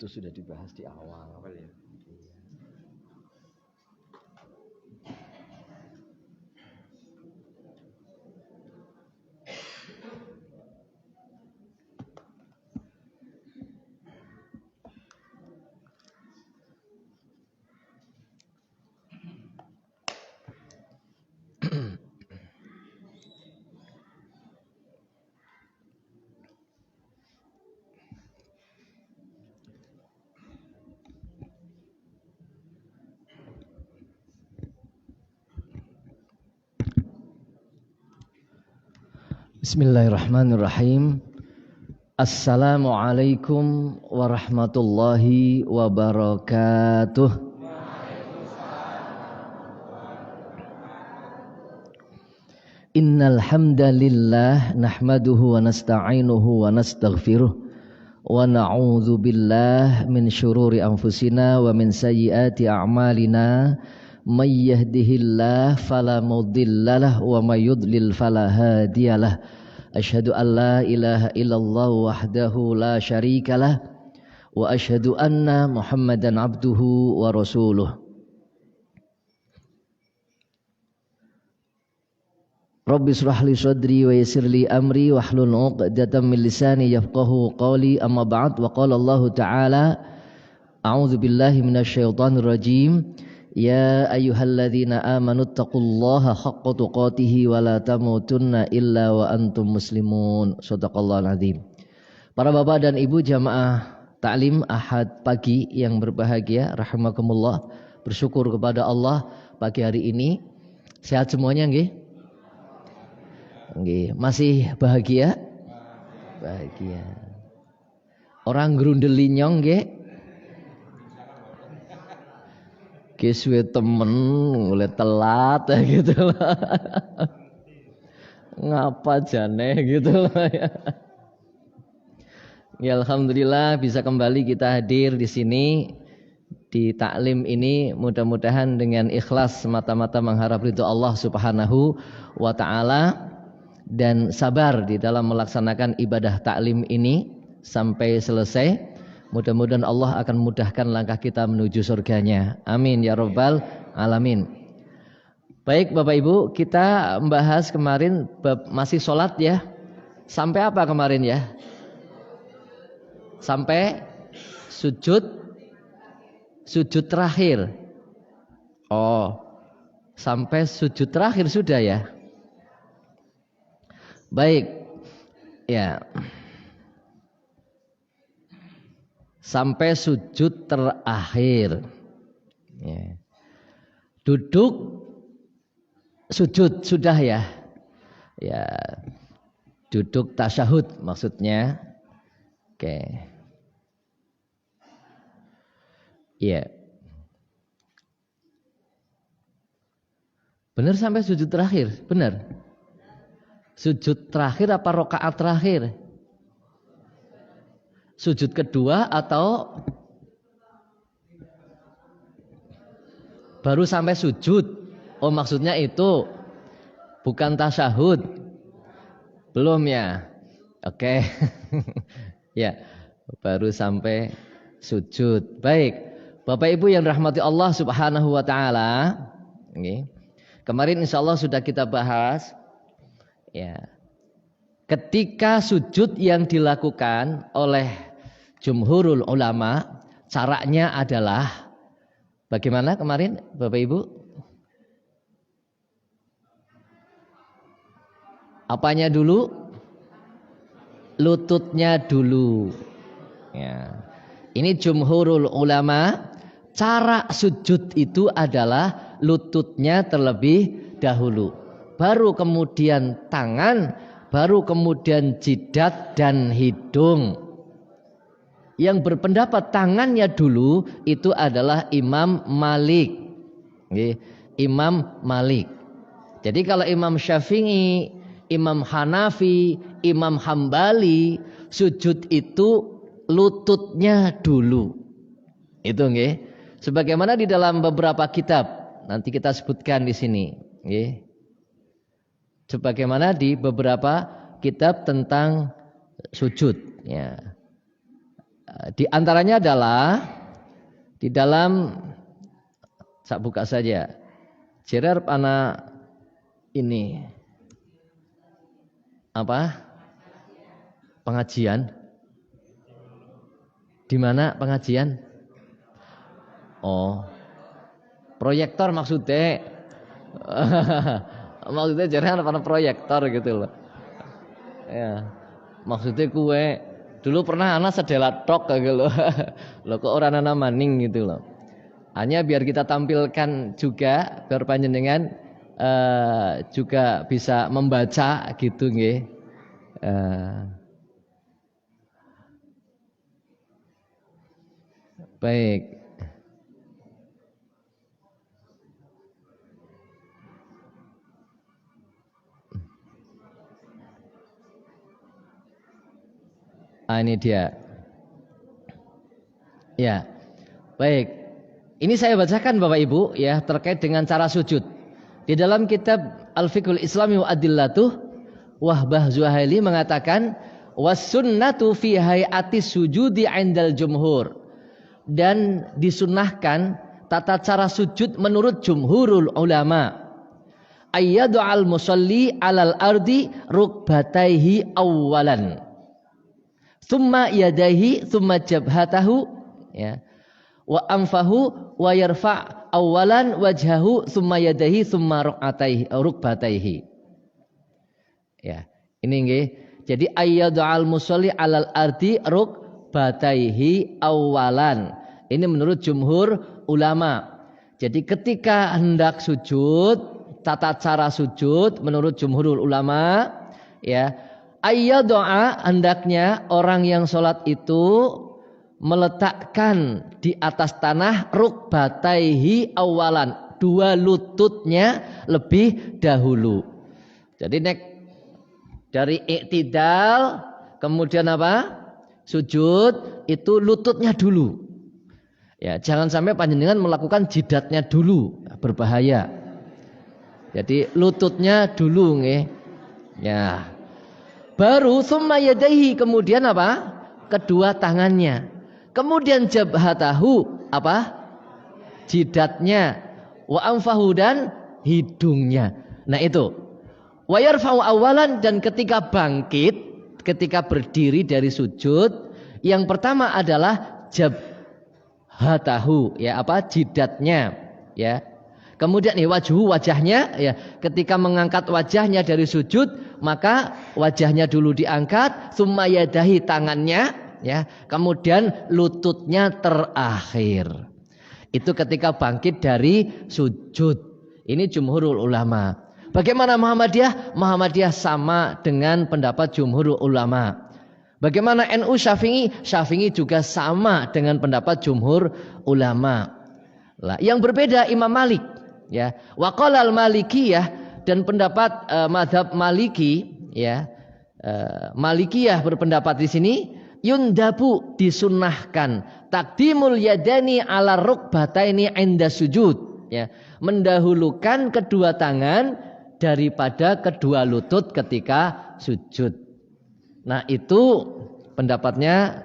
itu sudah dibahas di awal. Bismillahirrahmanirrahim. Assalamualaikum warahmatullahi wabarakatuh. Innal hamdalillah nahmaduhu wa nasta'inuhu wa nastaghfiruh wa na'udzu billahi min syururi anfusina wa min sayyiati a'malina. May yahdihillahu fala mudhillalah wa may yudlil fala hadiyalah. Asyhadu an la ilaha illallah wahdahu la syarikalah wa asyhadu anna Muhammadan abduhu wa rasuluh. Rabbi shrah li sadri wa yassir li amri wahlul 'uqdatam min lisani yafqahu qawli. Amma ba'd. Wa qala Allah ta'ala a'udzu billahi minasy syaithanir rajim. Ya ayyuhalladzina amanu taqullaha haqqa tuqatih wa la tamutunna illa wa antum muslimun. Shadaqallahul azim. Para bapak dan ibu jamaah taklim Ahad pagi yang berbahagia, rahimakumullah, bersyukur kepada Allah pagi hari ini sehat semuanya nggih? Nggih, masih bahagia? Bahagia. Orang grundeli nyong nggih? Kiswe temen mulai telat gitu lah. Ngapa jane gitu lah ya. Ya alhamdulillah bisa kembali kita hadir di sini di taklim ini, mudah-mudahan dengan ikhlas semata-mata mengharap ridho Allah Subhanahu wa taala dan sabar di dalam melaksanakan ibadah taklim ini sampai selesai. Mudah-mudahan Allah akan mudahkan langkah kita menuju surganya. Amin ya rabbal alamin. Baik Bapak Ibu, kita membahas kemarin masih sholat ya. Sampai apa kemarin ya? Sampai sujud terakhir. Oh, sampai sujud terakhir sudah ya. Baik, ya. Sampai sujud terakhir. Ya. Duduk sujud sudah ya. Ya. Duduk tasyahud maksudnya. Oke. Iya. Benar sampai sujud terakhir, benar. Sujud terakhir apa rakaat terakhir? Sujud kedua atau baru sampai sujud? Oh maksudnya itu bukan tasyahud. Belum ya? Oke. Ya, baru sampai sujud. Baik, Bapak Ibu yang rahmati Allah Subhanahu wa taala. Kemarin insyaallah sudah kita bahas ya. Ketika sujud yang dilakukan oleh jumhurul ulama, caranya adalah bagaimana kemarin Bapak Ibu? Apanya dulu? Lututnya dulu. Ya. Ini jumhurul ulama, cara sujud itu adalah lututnya terlebih dahulu. Baru kemudian tangan, baru kemudian jidat dan hidung. Yang berpendapat tangannya dulu itu adalah Imam Malik. Imam Malik. Jadi kalau Imam Syafi'i, Imam Hanafi, Imam Hambali, sujud itu lututnya dulu. Itu nggih. Sebagaimana di dalam beberapa kitab, nanti kita sebutkan di sini, nggih. Sebagaimana di beberapa kitab tentang sujud ya. Di antaranya adalah di dalam, saya buka saja, jerer pana ini apa? Pengajian. Di mana pengajian? Oh, proyektor maksudnya. Maksudnya jerer pana proyektor gitu loh. Ya, maksudnya kue. Dulu pernah anak sedelat tok gitu loh. Loh kok orang anak maning gitu loh. Hanya biar kita tampilkan juga biar panjenengan juga bisa membaca gitu nggih. Baik. Ini dia. Ya. Baik. Ini saya bacakan Bapak Ibu ya terkait dengan cara sujud. Di dalam kitab Al-Fiqhul Islami wa Adillatuh, Wahbah Zuhaili mengatakan was-sunnatu fi hayati sujudi 'indal jumhur. Dan disunnahkan tata cara sujud menurut jumhurul ulama. Ayyadul musalli 'alal ardi rukbataihi awwalan. Thumma yadaihi thumma jabhatahu ya. Wa anfahu wa yarfa' awalan wajhahu thumma yadaihi thumma rukbataihi. Ya, ini nggih. Jadi ayyadul musalli 'alal ardi rukbataihi awalan. Ini menurut jumhur ulama. Jadi ketika hendak sujud, tata cara sujud menurut jumhurul ulama ya, ayyadoa hendaknya orang yang sholat itu meletakkan di atas tanah rukbataihi awalan, dua lututnya lebih dahulu. Jadi dari iktidal kemudian apa? Sujud itu lututnya dulu. Ya, jangan sampai panjenengan melakukan jidatnya dulu, berbahaya. Jadi lututnya dulu nggih. Ya. Baru summa yadaihi kemudian apa? Kedua tangannya. Kemudian jabhatahu apa? Jidatnya. Wa anfahu dan hidungnya. Nah itu. Wa yarfa'u awalan dan ketika bangkit, ketika berdiri dari sujud, yang pertama adalah jabhatahu ya apa? Jidatnya ya. Kemudian wajahnya ya, ketika mengangkat wajahnya dari sujud maka wajahnya dulu diangkat, summa yadahi tangannya ya, kemudian lututnya terakhir. Itu ketika bangkit dari sujud. Ini jumhurul ulama. Bagaimana Muhammadiyah? Muhammadiyah sama dengan pendapat jumhurul ulama. Bagaimana NU Syafi'i? Syafi'i juga sama dengan pendapat jumhur ulama. Lah, yang berbeda Imam Malik. Ya, waqala al-Malikiyah dan pendapat mazhab Maliki ya. Malikiyah berpendapat di sini yundabu disunnahkan taqdimul yadani ala rukbataini inda sujud ya, mendahulukan kedua tangan daripada kedua lutut ketika sujud. Nah, itu pendapatnya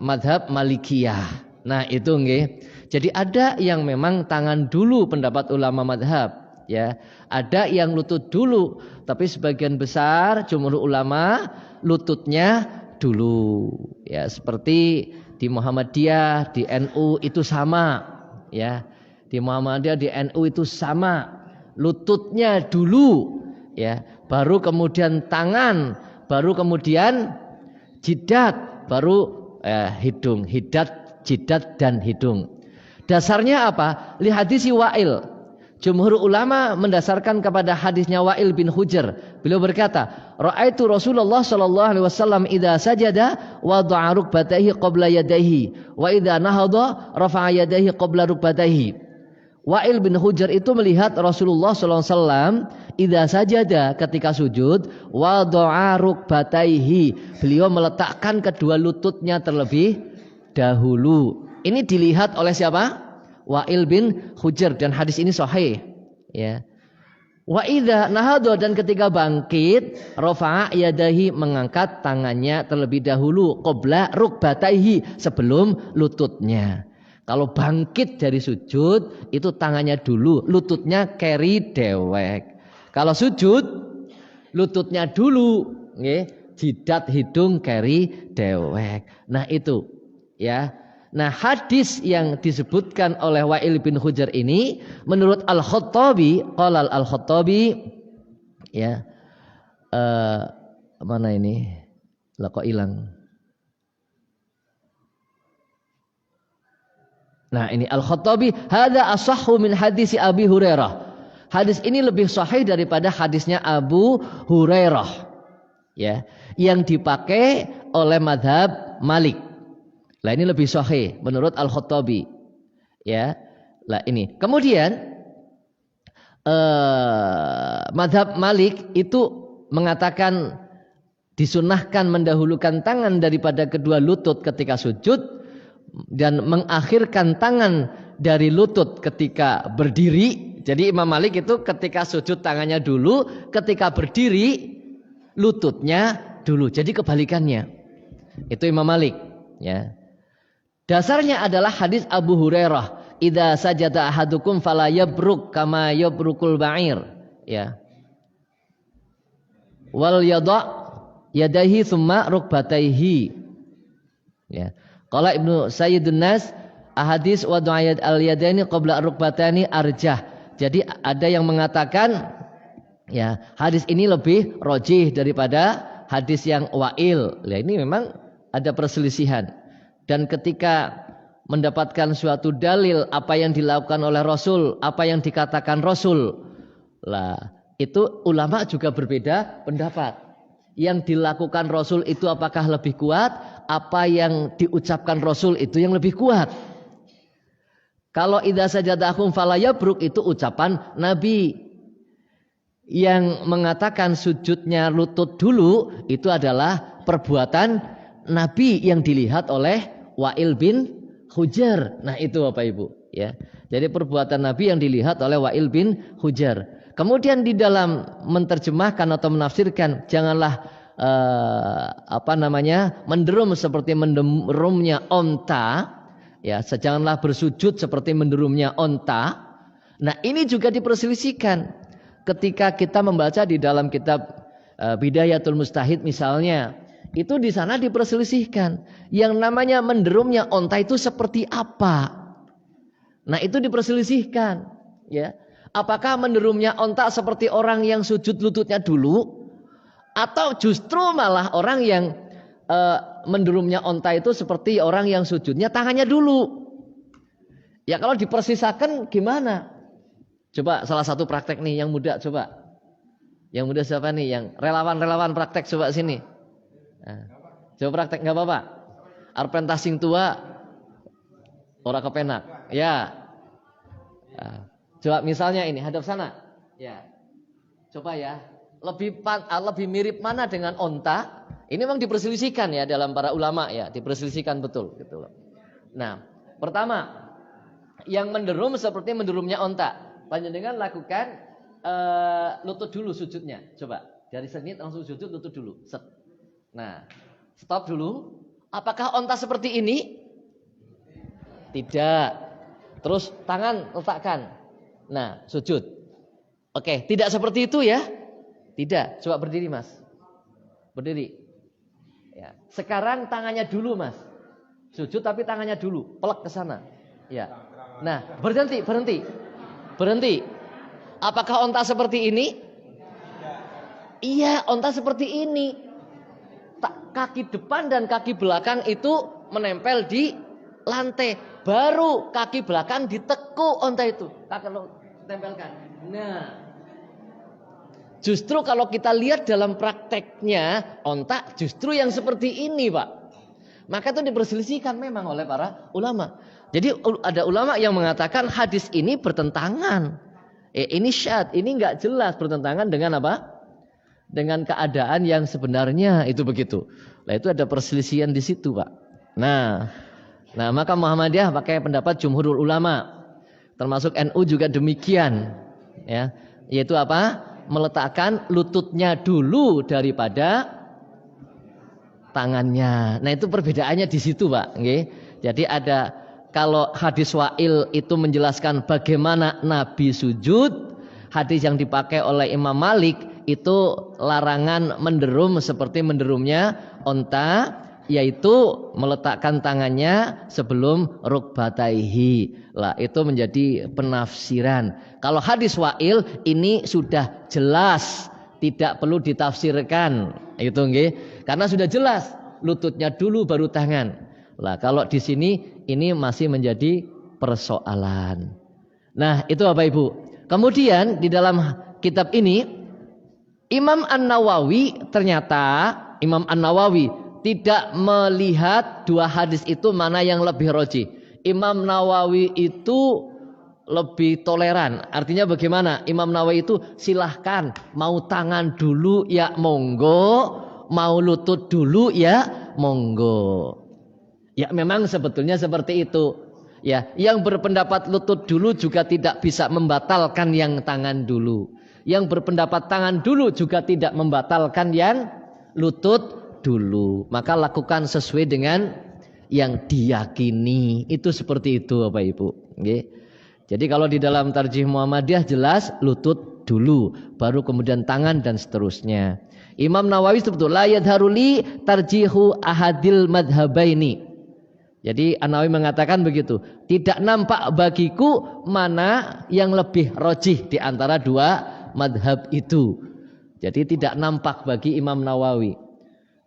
mazhab Malikiyah. Nah, itu nggih. Jadi ada yang memang tangan dulu pendapat ulama madhab ya, ada yang lutut dulu, tapi sebagian besar jumhur ulama lututnya dulu ya, seperti di Muhammadiyah, di NU itu sama ya, di Muhammadiyah, di NU itu sama, lututnya dulu ya, baru kemudian tangan, baru kemudian jidat, baru hidung, jidat dan hidung. Dasarnya apa? Li hadisi Wa'il. Jumhur ulama mendasarkan kepada hadisnya Wa'il bin Hujr. Beliau berkata, "Ra'aitu Rasulullah sallallahu alaihi wasallam idza sajada wada'a rukbatayhi qabla yadayhi wa idza nahadha rafa'a yadayhi qabla rukbatayhi." Wa'il bin Hujr itu melihat Rasulullah sallallahu alaihi wasallam idza sajada ketika sujud wada'a rukbatayhi. Beliau meletakkan kedua lututnya terlebih dahulu. Ini dilihat oleh siapa? Wa'il bin Hujr dan hadis ini sahih ya. Wa idza nahadha, dan ketika bangkit, rafa'a yadahi, mengangkat tangannya terlebih dahulu, qabla rukbataihi, sebelum lututnya. Kalau bangkit dari sujud itu tangannya dulu, lututnya keri dewek. Kalau sujud lututnya dulu, nggih, jidat hidung keri dewek. Nah itu ya. Nah, hadis yang disebutkan oleh Wa'il bin Hujr ini menurut Al-Khattabi, qala Al-Khattabi ya, mana ini? Lah kok hilang. Nah, ini Al-Khattabi, hadza ashahhu min hadis Abi Hurairah. Hadis ini lebih sahih daripada hadisnya Abu Hurairah. Ya, yang dipakai oleh mazhab Malik. Lah ini lebih sahih menurut Al-Khattabi. Ya. Lah ini. Kemudian mazhab Malik itu mengatakan disunahkan mendahulukan tangan daripada kedua lutut ketika sujud dan mengakhirkan tangan dari lutut ketika berdiri. Jadi Imam Malik itu ketika sujud tangannya dulu, ketika berdiri lututnya dulu. Jadi kebalikannya. Itu Imam Malik, ya. Dasarnya adalah hadis Abu Hurairah, idza sajada ahadukum fala yabruk kama yabrukul ba'ir, ya. Wal yada' yadaihi tsumma rukbataihi. Ya. Qala Ibnu Sayyidun Nas, ahadits wa du'ayat al-yadaini qabla rukbatani arjah. Jadi ada yang mengatakan ya, hadis ini lebih rajih daripada hadis yang Wa'il. Ya, ini memang ada perselisihan. Dan ketika mendapatkan suatu dalil apa yang dilakukan oleh Rasul, apa yang dikatakan Rasul, lah itu ulama juga berbeda pendapat. Yang dilakukan Rasul itu apakah lebih kuat? Apa yang diucapkan Rasul itu yang lebih kuat? Kalau idza sajadakum fala yabruk itu ucapan Nabi. Yang mengatakan sujudnya lutut dulu itu adalah perbuatan Nabi yang dilihat oleh Wa'il bin Hujr. Nah itu Bapak Ibu, ya. Jadi perbuatan Nabi yang dilihat oleh Wa'il bin Hujr. Kemudian di dalam menerjemahkan atau menafsirkan, janganlah menderum seperti menderumnya onta, ya. Janganlah bersujud seperti menderumnya onta. Nah ini juga diperselisihkan. Ketika kita membaca di dalam kitab Bidayatul Mustahid misalnya, itu di sana diperselisihkan. Yang namanya menderumnya onta itu seperti apa? Nah itu diperselisihkan. Ya, apakah menderumnya onta seperti orang yang sujud lututnya dulu, atau justru malah orang yang menderumnya onta itu seperti orang yang sujudnya tangannya dulu? Ya kalau dipersisakan gimana? Coba salah satu praktek nih yang muda coba. Yang muda siapa nih? Yang relawan-relawan praktek coba sini. Nah, coba praktek nggak apa-apa. Arpen tasing tua ora kepenak. Ya. Nah, coba misalnya ini hadap sana. Ya. Coba ya. Lebih mirip mana dengan onta? Ini memang diperselisihkan ya dalam para ulama ya, diperselisihkan betul gitu loh. Nah, pertama yang menderum seperti menderumnya onta. Panjenengan lakukan lutut dulu sujudnya. Coba dari senit langsung sujud lutut dulu. Set. Nah, stop dulu. Apakah onta seperti ini? Tidak. Terus tangan letakkan. Nah, sujud. Oke, tidak seperti itu ya? Tidak. Coba berdiri, Mas. Berdiri. Ya. Sekarang tangannya dulu, Mas. Sujud tapi tangannya dulu. Pelek ke sana. Ya. Nah, berhenti. Apakah onta seperti ini? Iya, onta seperti ini. Kaki depan dan kaki belakang itu menempel di lantai. Baru kaki belakang ditekuk onta itu. Kaki tempelkan. Nah, justru kalau kita lihat dalam prakteknya, onta justru yang seperti ini, Pak. Maka itu diperselisihkan memang oleh para ulama. Jadi ada ulama yang mengatakan hadis ini bertentangan. Ini syad, ini enggak jelas, bertentangan dengan apa? Dengan keadaan yang sebenarnya itu begitu. Nah itu ada perselisihan di situ, Pak. Nah maka Muhammadiyah pakai pendapat jumhurul ulama, termasuk NU juga demikian. Ya, Yaitu apa? Meletakkan lututnya dulu daripada tangannya. Nah, itu perbedaannya di situ, Pak. Nggih. Jadi ada, kalau hadis Wa'il itu menjelaskan bagaimana Nabi sujud, hadis yang dipakai oleh Imam Malik itu larangan menderum seperti menderumnya onta, yaitu meletakkan tangannya sebelum rukbataihi. Lah, itu menjadi penafsiran. Kalau hadis Wa'il ini sudah jelas, tidak perlu ditafsirkan. Itu nggih. Karena sudah jelas, lututnya dulu baru tangan. Lah, kalau di sini ini masih menjadi persoalan. Nah, itu Bapak Ibu. Kemudian di dalam kitab ini Imam An-Nawawi, ternyata Imam An-Nawawi tidak melihat dua hadis itu mana yang lebih rajih. Imam Nawawi itu lebih toleran. Artinya bagaimana? Imam Nawawi itu silahkan, mau tangan dulu ya monggo, mau lutut dulu ya monggo. Ya memang sebetulnya seperti itu. Ya, yang berpendapat lutut dulu juga tidak bisa membatalkan yang tangan dulu. Yang berpendapat tangan dulu juga tidak membatalkan yang lutut dulu. Maka lakukan sesuai dengan yang diyakini. Itu seperti itu Bapak Ibu. Oke. Jadi kalau di dalam Tarjih Muhammadiyah jelas lutut dulu, baru kemudian tangan dan seterusnya. Imam Nawawi sebetulnya la yadharuli tarjihu ahadil madhabaini. Jadi An-Nawawi mengatakan begitu, tidak nampak bagiku mana yang lebih rajih di antara dua madhab itu. Jadi tidak nampak bagi Imam Nawawi.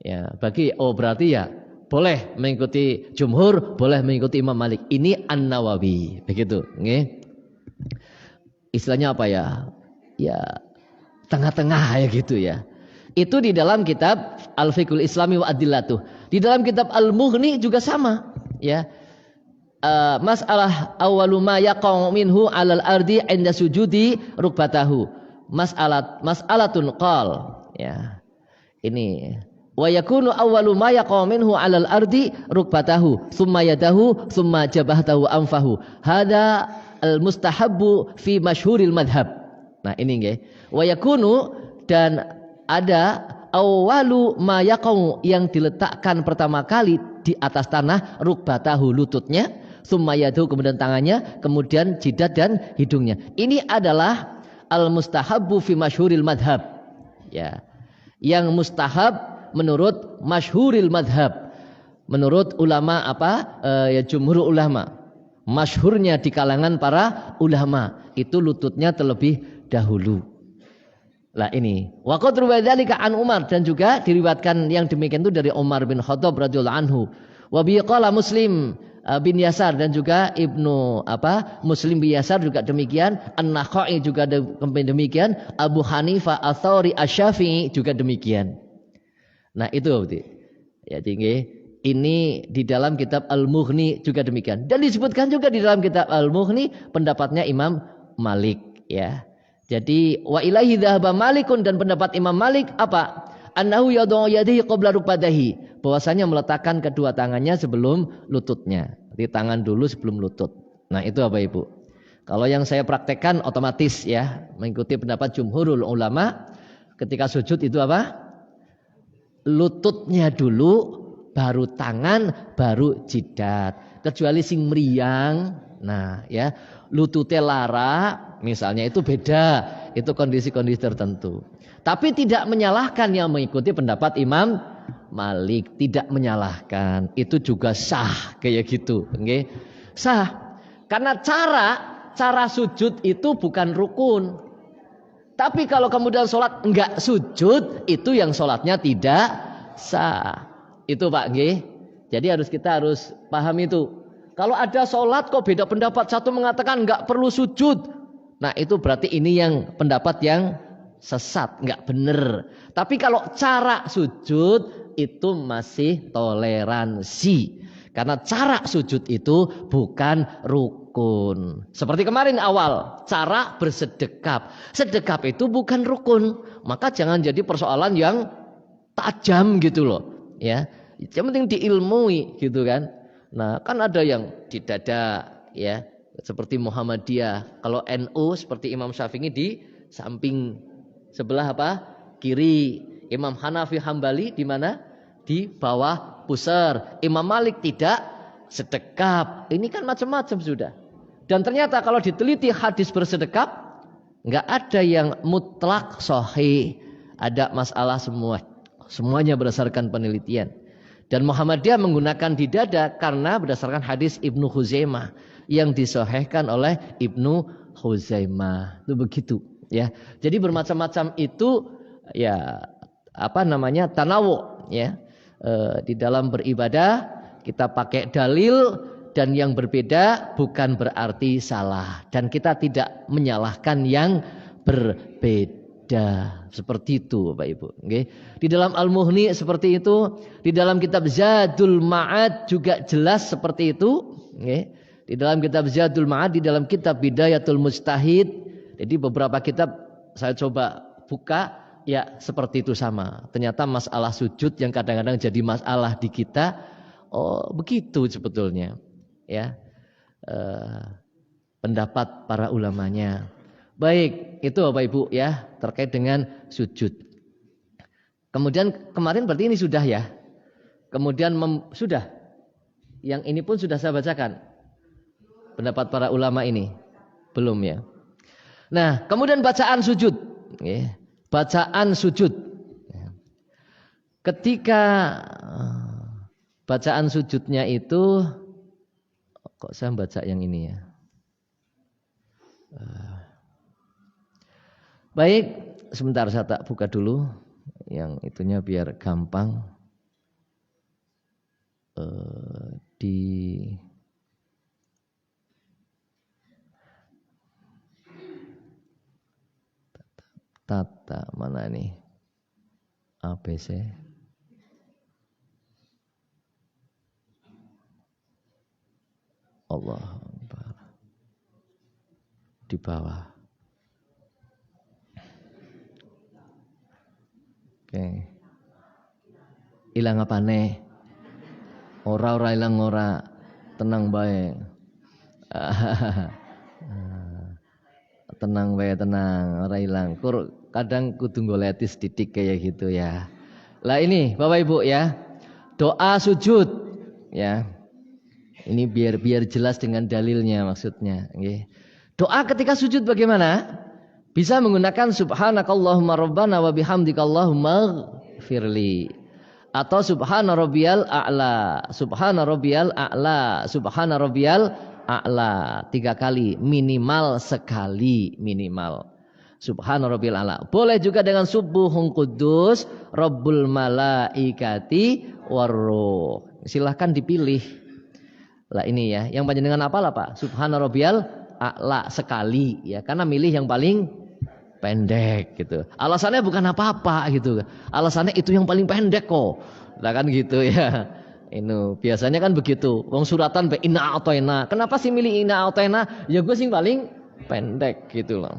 Ya, berarti ya boleh mengikuti jumhur, boleh mengikuti Imam Malik. Ini An-Nawawi, begitu, nggih. Istilahnya apa ya? Ya tengah-tengah ya gitu ya. Itu di dalam kitab Al-Fiqhul Islami wa Adillatuh. Di dalam kitab Al-Mughni juga sama, ya. Masalah awwalu ma yaqa'u minhu 'alal ardi 'inda sujudi rukbatahu. Mas'alatun qal, ya. Ini wa yakunu awwalu ma yaqa'u minhu 'alal ardi rukbatahu, tsumma yadahu, tsumma jabhatahu anfahu. Hada al-mustahabbu fi masyhuril madhab. Nah, ini nggih. Wa yakunu, dan ada awwalu ma yaqa'u yang diletakkan pertama kali di atas tanah, rukbatahu lututnya, tsumma yadahu kemudian tangannya, kemudian jidat dan hidungnya. Ini adalah al-mustahabbu fi masyhuril madhab. Ya. Yang mustahab menurut masyhuril madhab, menurut ulama ya jumhur ulama, masyhurnya di kalangan para ulama itu lututnya terlebih dahulu. Lah ini wa qad ruwayadzalika an Umar, dan juga diriwayatkan yang demikian itu dari Umar bin Khattab radhiyallahu anhu. Wa bi qala Muslim bin Yasar, dan juga Ibnu Muslim bin Yasar juga demikian, An-Nakhai juga demikian, Abu Hanifah Ats-Tsauri Asy-Syafi'i juga demikian. Nah, itu berarti. Ya, tinggi. Ini di dalam kitab Al-Mughni juga demikian. Dan disebutkan juga di dalam kitab Al-Mughni pendapatnya Imam Malik, ya. Jadi wa ilaihi dzahaba Malikun, dan pendapat Imam Malik apa? Annahu yad'u yadihi qabla rukbatahi, bahwasanya meletakkan kedua tangannya sebelum lututnya. Jadi tangan dulu sebelum lutut. Nah, itu apa Ibu? Kalau yang saya praktekkan otomatis ya, mengikuti pendapat jumhurul ulama, ketika sujud itu apa? Lututnya dulu, baru tangan, baru jidat. Kecuali sing mriyang, nah ya, lututnya lara, misalnya itu beda, itu kondisi-kondisi tertentu. Tapi tidak menyalahkan yang mengikuti pendapat Imam Malik, tidak menyalahkan, itu juga sah kayak gitu, okay? Sah, karena cara sujud itu bukan rukun. Tapi kalau kemudian sholat enggak sujud, itu yang sholatnya tidak sah. Itu Pak G. Jadi kita harus paham itu. Kalau ada sholat kok beda pendapat, satu mengatakan enggak perlu sujud, nah itu berarti ini yang pendapat yang sesat, enggak benar. Tapi kalau cara sujud itu masih toleransi. Karena cara sujud itu bukan rukun. Seperti kemarin awal, cara bersedekap. Sedekap itu bukan rukun. Maka jangan jadi persoalan yang tajam gitu loh. Ya, yang penting diilmui gitu kan. Nah, kan ada yang di dada ya, seperti Muhammadiyah. Kalau NU seperti Imam Syafi'i di samping sebelah apa? Kiri. Imam Hanafi Hambali di mana? Di bawah pusar. Imam Malik tidak, sedekap. Ini kan macam-macam sudah. Dan ternyata kalau diteliti hadis bersedekap, nggak ada yang mutlak sahih. Ada masalah semua. Semuanya berdasarkan penelitian. Dan Muhammadiyah menggunakan di dada karena berdasarkan hadis Ibnu Khuzaimah yang disahihkan oleh Ibnu Khuzaimah. Itu begitu, ya. Jadi bermacam-macam itu, ya, tanawu, ya. Di dalam beribadah kita pakai dalil, dan yang berbeda bukan berarti salah, dan kita tidak menyalahkan yang berbeda. Seperti itu Bapak Ibu. Okay. Di dalam Al-Mughni seperti itu, di dalam kitab Zadul Ma'ad juga jelas seperti itu. Okay. Di dalam kitab Zadul Ma'ad, di dalam kitab Bidayatul Mujtahid. Jadi beberapa kitab saya coba buka, ya seperti itu sama. Ternyata masalah sujud yang kadang-kadang jadi masalah di kita, oh begitu sebetulnya, ya. Pendapat para ulamanya. Baik, itu Bapak Ibu ya terkait dengan sujud. Kemudian kemarin berarti ini sudah ya. Kemudian sudah. Yang ini pun sudah saya bacakan. Pendapat para ulama ini. Belum ya. Nah, kemudian bacaan sujud. Bacaan sujud. Ketika bacaan sujudnya itu, kok saya baca yang ini ya. Baik, sebentar saya tak buka dulu yang itunya biar gampang. Di tata mana nih? ABC. Allah di bawah. Oke. Ilang apa nih? Ora ilang ora, tenang bae. Tenang bae, tenang, ora ilang. Kadang kudu ngoletis titik kayak gitu ya. Lah ini Bapak Ibu ya. Doa sujud ya. Ini biar jelas dengan dalilnya maksudnya, nggih. Doa ketika sujud bagaimana? Bisa menggunakan subhanakallahumma rabbana wa bihamdika allahumma firli, atau subhana rabbiyal a'la, subhana rabbiyal a'la, subhana rabbiyal a'la 3 kali, minimal sekali, minimal. Subhana rabbiyal a'la. Boleh juga dengan subuhun qudus rabbul malaikati warruh. Silahkan dipilih. Lah ini ya, yang panjenengan hafal apa? Subhana rabbiyal a'la sekali ya, karena milih yang paling pendek gitu. Alasannya bukan apa-apa gitu. Alasannya itu yang paling pendek kok. Nah kan gitu ya. Ini biasanya kan begitu. Wong suratan be inna a'tayna. Kenapa sih milih inna a'tayna? Ya gue sih paling pendek gitu loh.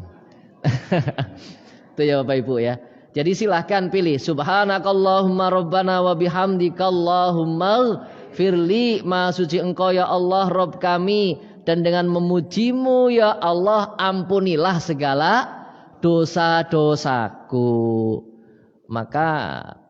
Itu ya Bapak Ibu ya. Jadi silahkan pilih subhanakallahumma rabbana wa bihamdika allahumma firli, maha suci engkau ya Allah Rabb kami, dan dengan memujimu ya Allah ampunilah segala dosa-dosaku. Maka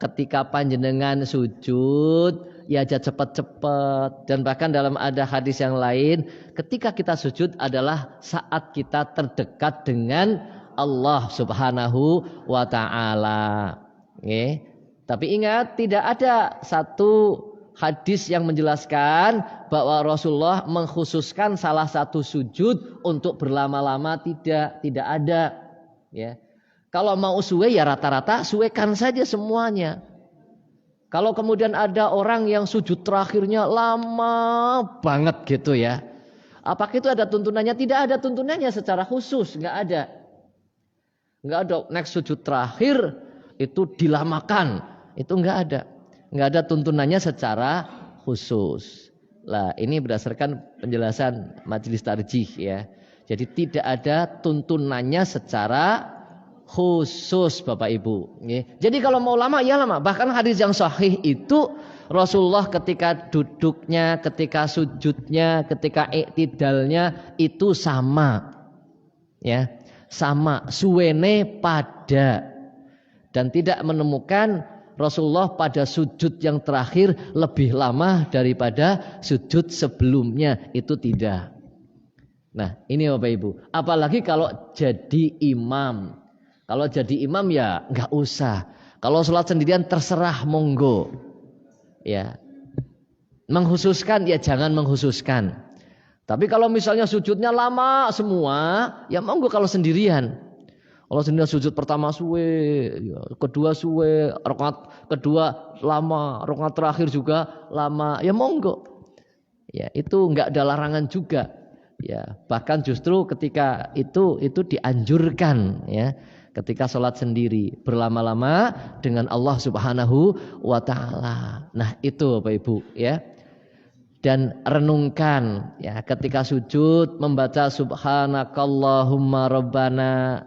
ketika panjenengan sujud ya aja cepat-cepat, dan bahkan dalam ada hadis yang lain ketika kita sujud adalah saat kita terdekat dengan Allah Subhanahu wa taala. Nggih. Tapi ingat, tidak ada satu hadis yang menjelaskan bahwa Rasulullah mengkhususkan salah satu sujud untuk berlama-lama, tidak ada. Ya, kalau mau suwe ya rata-rata suwekan saja semuanya. Kalau kemudian ada orang yang sujud terakhirnya lama banget gitu ya, apakah itu ada tuntunannya? Tidak ada tuntunannya secara khusus, nggak ada. Next sujud terakhir itu dilamakan, itu nggak ada tuntunannya secara khusus. Lah ini berdasarkan penjelasan Majelis Tarjih ya. Jadi tidak ada tuntunannya secara khusus Bapak Ibu. Jadi kalau mau lama ya lama. Bahkan hadis yang sahih itu Rasulullah ketika duduknya, ketika sujudnya, ketika iktidalnya itu sama. Ya, sama, suwene pada, dan tidak menemukan Rasulullah pada sujud yang terakhir lebih lama daripada sujud sebelumnya, itu tidak. Nah ini Bapak Ibu, apalagi kalau jadi imam. Kalau jadi imam ya nggak usah. Kalau sholat sendirian terserah, monggo. Ya, menghususkan ya jangan menghususkan. Tapi kalau misalnya sujudnya lama semua, ya monggo kalau sendirian. Kalau sendirian sujud pertama suwe, ya, kedua suwe, rakaat kedua lama, rakaat terakhir juga lama, ya monggo. Ya itu nggak ada larangan juga. Ya bahkan justru ketika itu dianjurkan, ya ketika sholat sendiri berlama-lama dengan Allah Subhanahu wa Ta'ala. Nah itu Bapak Ibu, ya. Dan renungkan, ya ketika sujud membaca subhanakallahumma rabbana,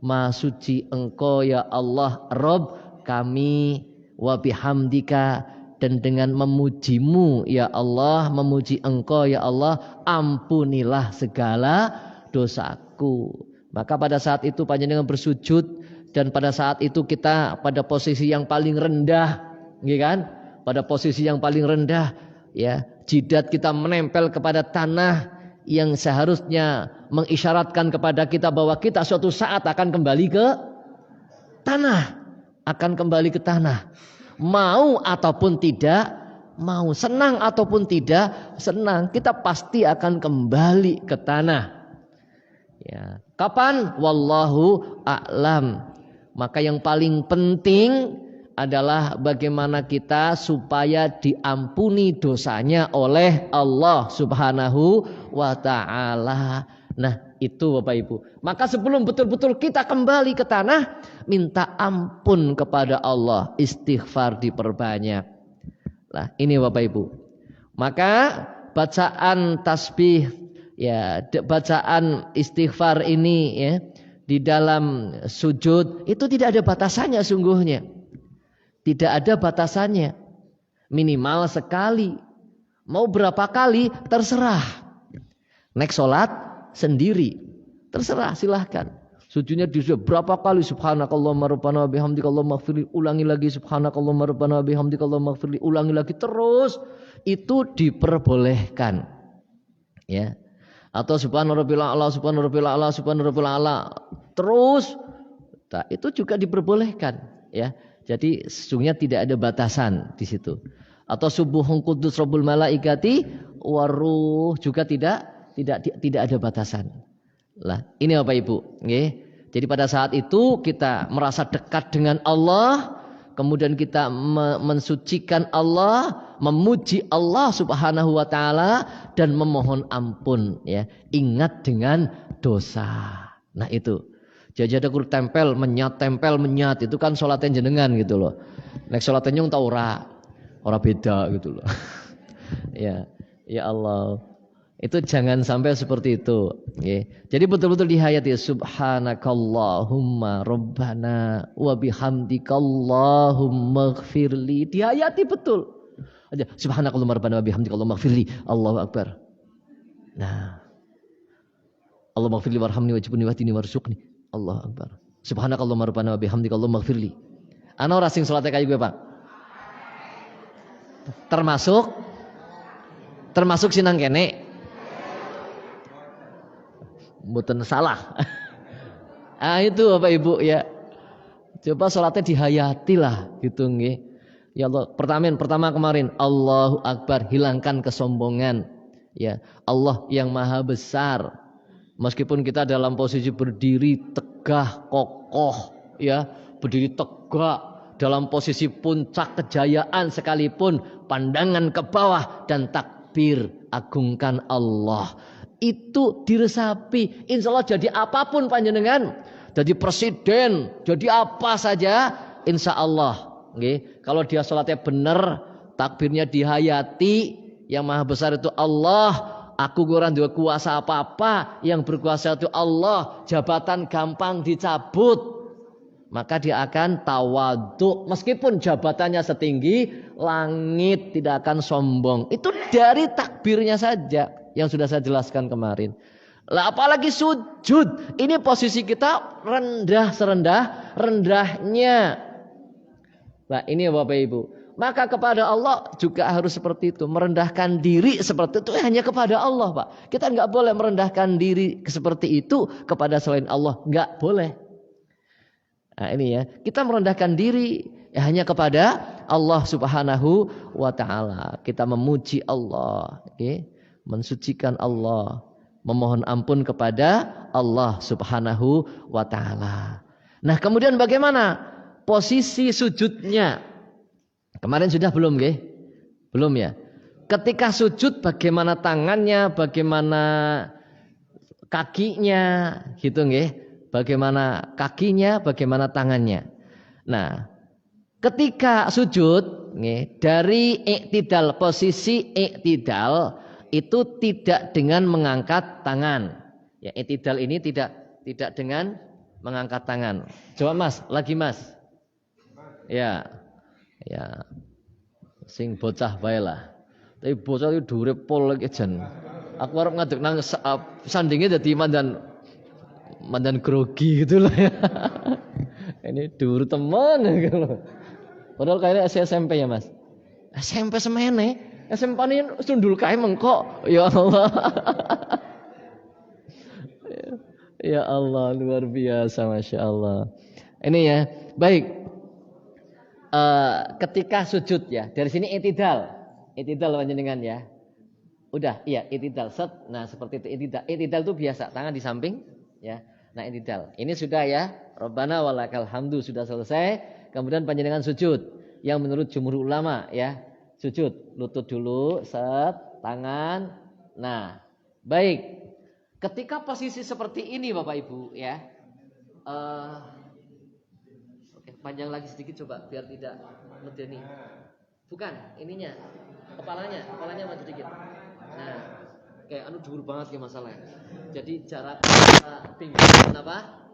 Maha suci Engkau ya Allah Rabb kami, wa bihamdika, dan dengan memujimu ya Allah, memuji Engkau ya Allah, ampunilah segala dosaku. Maka pada saat itu panjenengan bersujud, dan pada saat itu kita pada posisi yang paling rendah, ya kan? Pada posisi yang paling rendah, ya, jidat kita menempel kepada tanah yang seharusnya mengisyaratkan kepada kita bahwa kita suatu saat akan kembali ke tanah, akan kembali ke tanah. Mau ataupun tidak mau, senang ataupun tidak senang, kita pasti akan kembali ke tanah. Ya, kapan? Wallahu a'lam. Maka yang paling penting adalah bagaimana kita supaya diampuni dosanya oleh Allah Subhanahu wa Ta'ala. Nah itu Bapak Ibu. Maka sebelum betul-betul kita kembali ke tanah, minta ampun kepada Allah, istighfar diperbanyak. Nah ini Bapak Ibu. Maka bacaan tasbih, ya bacaan istighfar ini, ya di dalam sujud itu tidak ada batasannya sungguhnya. Tidak ada batasannya. Minimal sekali. Mau berapa kali terserah. Naik sholat sendiri terserah, silahkan. Sujudnya disuruh berapa kali, subhanakallahumma rabbana wa bihamdika allahumma ighfirli, ulangi lagi, subhanakallahumma rabbana wa bihamdika allahumma ighfirli, ulangi lagi, terus itu diperbolehkan. Ya. Atau subhanarabbil a'la, subhanarabbil a'la, subhanarabbil a'la, terus nah, itu juga diperbolehkan, ya. Jadi sesungguhnya tidak ada batasan di situ. Atau subuhun qudus rabbul malaikati waruh, juga tidak ada batasan. Lah, ini Bapak Ibu, nggih. Jadi pada saat itu kita merasa dekat dengan Allah, kemudian kita mensucikan Allah, memuji Allah Subhanahu wa Ta'ala, dan memohon ampun, ya. Ingat dengan dosa. Nah itu. Jadi kur tempel menyat itu kan sholatnya jenengan gitu loh. Nek sholatnya nyung tau ora beda gitu loh. Ya Allah. Itu jangan sampai seperti itu. Okay. Jadi betul-betul dihayati, subhanakallahumma rabbana wa bihamdikallahumma ighfirli. Dihayati betul. Aja subhanakallahumma rabbana wa bihamdikallahumma ighfirli. Allahu akbar. Nah. Allahumma ighfirli warhamni wajibni wahdini warzuqni. Allahu akbar. Subhanakallahumma rabbana wa bihamdika Allahumma ighfirli. Ana ora sing salate kaya gue, Pak. Termasuk sinang kene. Mboten salah. Ah itu Bapak Ibu, ya. Coba salatnya dihayati lah gitu nggih. Ya Allah, pertama kemarin Allahu akbar, hilangkan kesombongan. Ya, Allah yang Maha Besar. Meskipun kita dalam posisi berdiri tegah, kokoh, ya, berdiri tegak dalam posisi puncak kejayaan sekalipun, pandangan ke bawah dan takbir, agungkan Allah. Itu diresapi. Insya Allah jadi apapun panjenengan, jadi presiden, jadi apa saja, insya Allah. Okay. Kalau dia sholatnya benar, takbirnya dihayati, yang Maha Besar itu Allah. Aku kurang dua kuasa apa-apa, yang berkuasa itu Allah. Jabatan gampang dicabut, maka dia akan tawadhu. Meskipun jabatannya setinggi langit, tidak akan sombong. Itu dari takbirnya saja yang sudah saya jelaskan kemarin. Lah apalagi sujud. Ini posisi kita rendah serendah-rendahnya. Nah ini Bapak Ibu. Maka kepada Allah juga harus seperti itu. Merendahkan diri seperti itu hanya kepada Allah Pak. Kita nggak boleh merendahkan diri seperti itu kepada selain Allah. Nggak boleh. Nah ini ya. Kita merendahkan diri hanya kepada Allah Subhanahu wa ta'ala. Kita memuji Allah. Okay? Mensucikan Allah. Memohon ampun kepada Allah Subhanahu wa ta'ala. Nah kemudian bagaimana posisi sujudnya? Kemarin sudah belum nggih? Belum ya. Ketika sujud bagaimana tangannya, bagaimana kakinya, gitu nggih? Bagaimana kakinya, bagaimana tangannya. Nah, ketika sujud nggih, dari iktidal, posisi iktidal itu tidak dengan mengangkat tangan. Ya, iktidal ini tidak dengan mengangkat tangan. Coba Mas, lagi Mas. Ya. Ya, sing bocah bae lah. Tapi bocah itu dhuwure pol iki jan. Aku arep ngadeg nang sandinge dadi mandan grogi gitu loh ya. Ini dhuwur temen gitu loh. Padahal kayaknya SMP ya, Mas. SMP semene, SMP ini sundul kae mengkok. Ya Allah. Ya Allah, luar biasa, Masya Allah. Ini ya, baik. Ketika sujud ya, dari sini itidal panjenengan ya. Udah, iya itidal set. Nah seperti itu itidal. Itidal itu biasa, tangan di samping ya. Nah itidal. Ini sudah ya. Rabbana walakal hamdu sudah selesai. Kemudian panjenengan sujud. Yang menurut jumhur ulama ya, sujud lutut dulu, set, tangan. Nah baik. Ketika posisi seperti ini Bapak Ibu ya. Panjang lagi sedikit coba biar tidak medeni. Bukan, ininya. Kepalanya maju sedikit. Nah, kayak dhuwur banget ya masalahnya. Jadi jarak pinggang apa?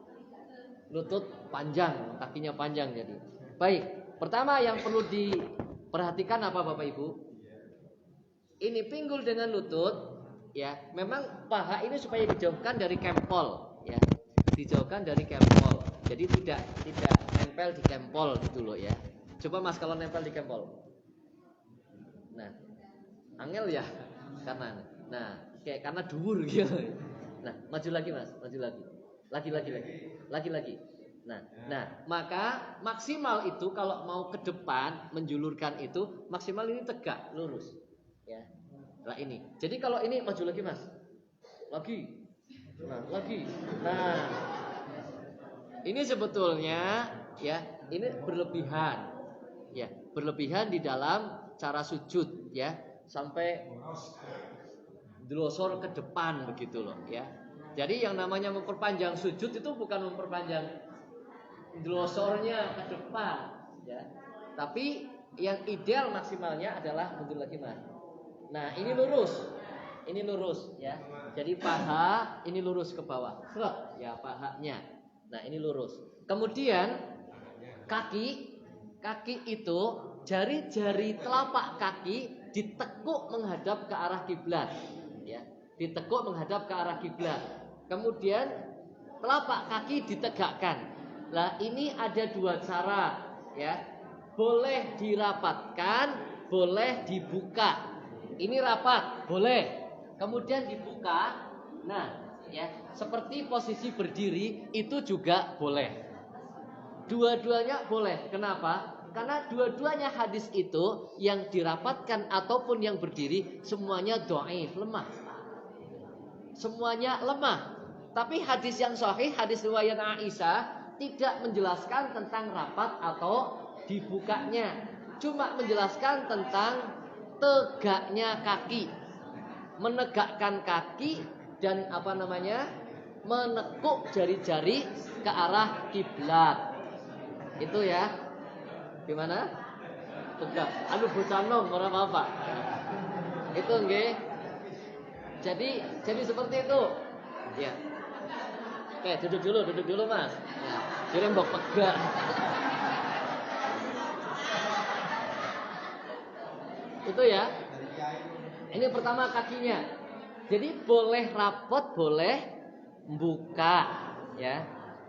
Lutut panjang, kakinya panjang jadi. Baik, pertama yang perlu diperhatikan apa Bapak Ibu? Ini pinggul dengan lutut ya. Memang paha ini supaya dijauhkan dari kempol ya. Dijauhkan dari kempol. Jadi tidak nempel di kempol gitu loh ya. Coba Mas kalau nempel di kempol. Nah, angel ya karena dhuwur gitu. Nah, maju lagi Mas, maju lagi. Lagi. Nah, maka maksimal itu kalau mau ke depan menjulurkan itu maksimal ini tegak, lurus. Ya. Nah, ini. Jadi kalau ini maju lagi Mas. Lagi. Nah, ini sebetulnya ya, ini berlebihan. Ya, berlebihan di dalam cara sujud ya, sampai delosor ke depan begitu loh ya. Jadi yang namanya memperpanjang sujud itu bukan memperpanjang delosornya ke depan ya. Tapi yang ideal maksimalnya adalah mundur lagi Mas. Nah, ini lurus ya. Jadi paha ini lurus ke bawah. Seret ya pahanya. Nah, ini lurus. Kemudian kaki itu jari-jari telapak kaki ditekuk menghadap ke arah kiblat ya. Ditekuk menghadap ke arah kiblat. Kemudian telapak kaki ditegakkan. Lah ini ada dua cara ya. Boleh dirapatkan, boleh dibuka. Ini rapat, boleh. Kemudian dibuka. Nah, ya, seperti posisi berdiri itu juga boleh. Dua-duanya boleh. Kenapa? Karena dua-duanya hadis itu yang dirapatkan ataupun yang berdiri semuanya dhaif, lemah. Semuanya lemah. Tapi hadis yang sahih, hadis riwayat Aisyah tidak menjelaskan tentang rapat atau dibukanya. Cuma menjelaskan tentang tegaknya kaki. Menegakkan kaki dan menekuk jari-jari ke arah kiblat. Itu ya. Gimana? Tegak. Bocah nom ora apa-apa. Itu nggih. Jadi seperti itu. Ya. Oke, duduk dulu Mas. Nah, kira mbok pegak. Itu ya. Ini pertama kakinya. Jadi boleh rapot, boleh buka, ya.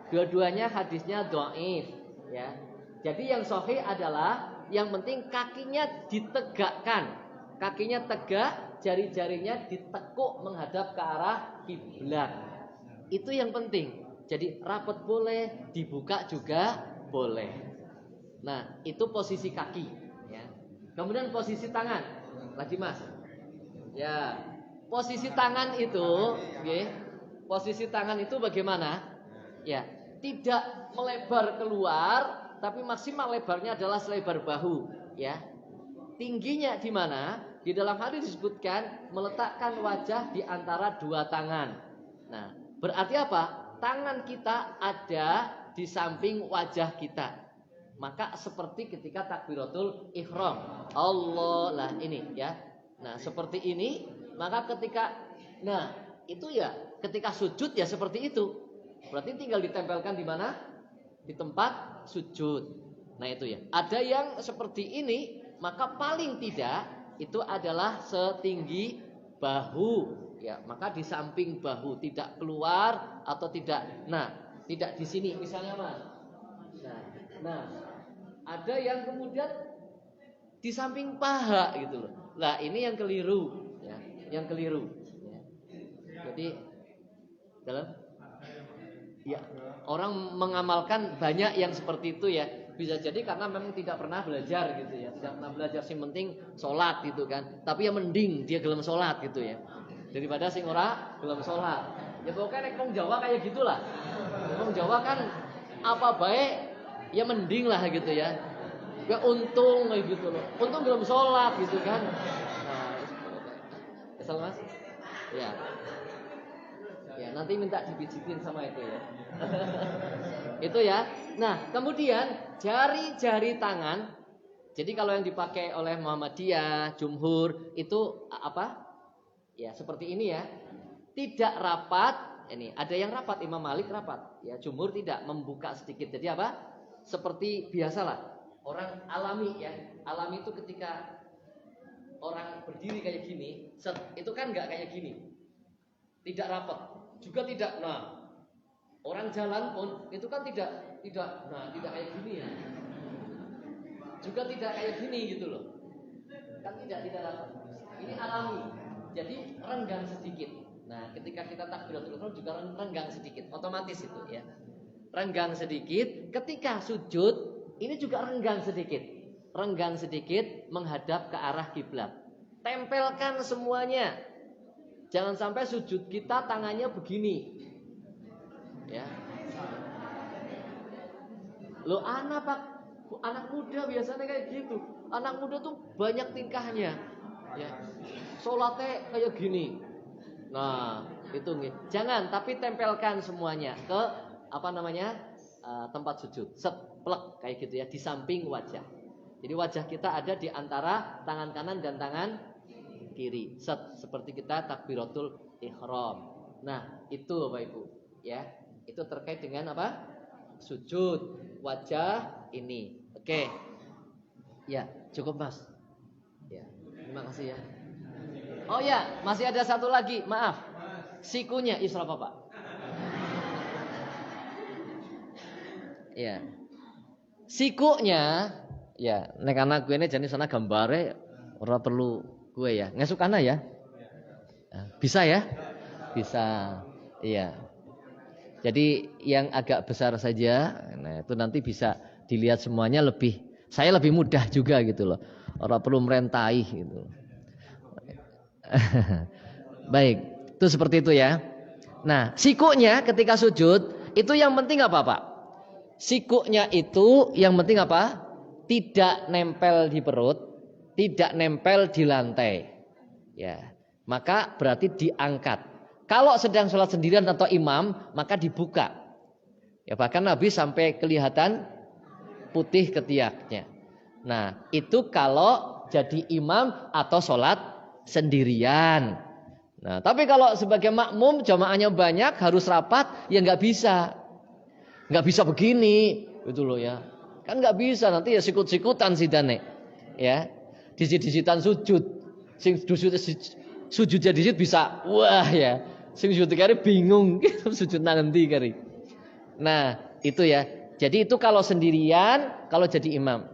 Dua-duanya hadisnya dhaif, ya. Jadi yang sahih adalah yang penting kakinya ditegakkan. Kakinya tegak, jari-jarinya ditekuk menghadap ke arah kiblat. Itu yang penting. Jadi rapot boleh, dibuka juga boleh. Nah, itu posisi kaki, ya. Kemudian posisi tangan. Lagi Mas. Ya. Posisi tangan itu, okay, posisi tangan itu bagaimana? Ya, tidak melebar keluar, tapi maksimal lebarnya adalah selebar bahu, ya. Tingginya di mana? Di dalam hadis disebutkan meletakkan wajah di antara dua tangan. Nah, berarti apa? Tangan kita ada di samping wajah kita. Maka seperti ketika takbiratul ihram, Allah lah ini, ya. Nah, seperti ini. Maka ketika, nah itu ya ketika sujud ya seperti itu. Berarti tinggal ditempelkan di mana? Di tempat sujud. Nah itu ya. Ada yang seperti ini, maka paling tidak itu adalah setinggi bahu. Ya, maka di samping bahu, tidak keluar atau tidak. Nah, tidak di sini misalnya Mas. Nah, ada yang kemudian di samping paha gitu loh. Nah ini yang keliru. Yang keliru, ya. Jadi dalam, ya, orang mengamalkan banyak yang seperti itu ya. Bisa jadi karena memang tidak pernah belajar gitu ya, tidak pernah belajar. Sing penting sholat gitu kan. Tapi yang mending dia gelem sholat gitu ya, daripada sing ora gelem sholat. Ya pokoknya nek Jawa kayak gitulah. Wong Jawa kan apa baik ya mending lah gitu ya. Ya untung kayak gitu loh. Untung gelem sholat gitu kan. Kesel Mas? Ya. Ya, nanti minta dipijitin sama itu ya. Itu ya. Nah, kemudian jari-jari tangan. Jadi kalau yang dipakai oleh Muhammadiyah, Jumhur itu apa? Ya, seperti ini ya. Tidak rapat. Ini ada yang rapat, Imam Malik rapat. Ya, Jumhur tidak, membuka sedikit. Jadi apa? Seperti biasalah. Orang alami ya. Alami itu ketika orang berdiri kayak gini, itu kan nggak kayak gini, tidak rapat, juga tidak. Nah, orang jalan pun itu kan tidak, nah tidak kayak gini ya, juga tidak kayak gini gitu loh, kan tidak rapat. Ini alami, jadi renggang sedikit. Nah, ketika kita takbiratul ihram juga renggang sedikit, otomatis itu ya, renggang sedikit. Ketika sujud ini juga renggang sedikit. Renggang sedikit menghadap ke arah kiblat. Tempelkan semuanya. Jangan sampai sujud kita tangannya begini. Ya. Loh anak muda biasanya kayak gitu. Anak muda tuh banyak tingkahnya. Ya. Sholatnya kayak gini. Nah, itu nih. Jangan, tapi tempelkan semuanya ke tempat sujud. Seplek kayak gitu ya, di samping wajah. Jadi wajah kita ada di antara tangan kanan dan tangan kiri. Seperti kita takbiratul ihram. Nah, itu Bapak Ibu, ya. Itu terkait dengan apa? Sujud wajah ini. Oke. Ya, cukup Mas. Ya, terima kasih ya. Oh ya, masih ada satu lagi, maaf. Sikunya Isra Bapak. Ya. Sikunya ya, nek anak gue ini jenis sana gambare ora perlu gue ya. Ngesuk ana ya? Bisa ya? Bisa. Iya. Jadi yang agak besar saja, nah itu nanti bisa dilihat semuanya lebih. Saya lebih mudah juga gitu loh. Ora perlu merentai gitu. Baik, itu seperti itu ya. Nah, sikunya ketika sujud itu yang penting apa, Pak? Sikunya itu yang penting apa? Tidak nempel di perut, tidak nempel di lantai. Ya, maka berarti diangkat. Kalau sedang sholat sendirian atau imam, maka dibuka. Ya, bahkan Nabi sampai kelihatan putih ketiaknya. Nah, itu kalau jadi imam atau sholat sendirian. Nah, tapi kalau sebagai makmum jamaahnya banyak harus rapat, ya nggak bisa. Nggak bisa begini, gitu loh ya. Kan nggak bisa, nanti ya sikut-sikutan sidane. Ya. Disit-disitan sujud. Sing sujud jadi sujud bisa. Wah ya, sing sujud kari bingung sujud nang endi kari. Nah, itu ya. Jadi itu kalau sendirian, kalau jadi imam.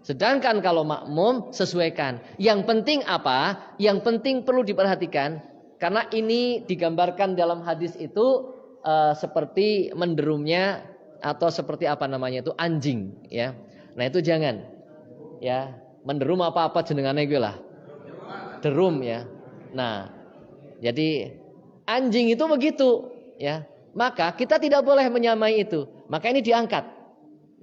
Sedangkan kalau makmum sesuaikan. Yang penting apa? Yang penting perlu diperhatikan karena ini digambarkan dalam hadis itu seperti menderumnya atau seperti apa namanya itu anjing ya. Nah, itu jangan. Ya, menderum apa-apa jenengane gue lah. Derum ya. Nah, jadi anjing itu begitu ya. Maka kita tidak boleh menyamai itu. Maka ini diangkat.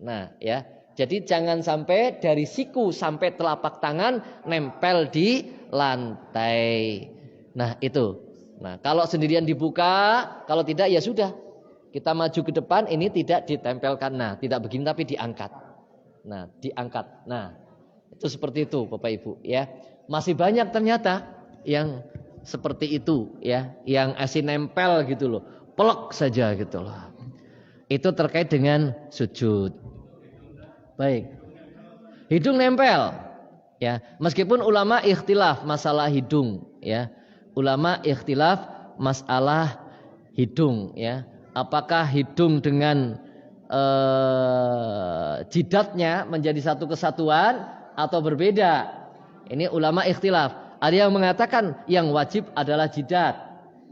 Nah, ya. Jadi jangan sampai dari siku sampai telapak tangan nempel di lantai. Nah, itu. Nah, kalau sendirian dibuka, kalau tidak ya sudah. Kita maju ke depan ini tidak ditempelkan. Nah, tidak begini tapi diangkat. Nah, diangkat. Nah, itu seperti itu Bapak Ibu ya. Masih banyak ternyata yang seperti itu ya, yang asin nempel gitu loh. Pelek saja gitu loh. Itu terkait dengan sujud. Baik. Hidung nempel ya, meskipun ulama ikhtilaf masalah hidung ya. Ulama ikhtilaf masalah hidung ya. Apakah hidung dengan jidatnya menjadi satu kesatuan atau berbeda? Ini ulama ikhtilaf. Ada yang mengatakan yang wajib adalah jidat,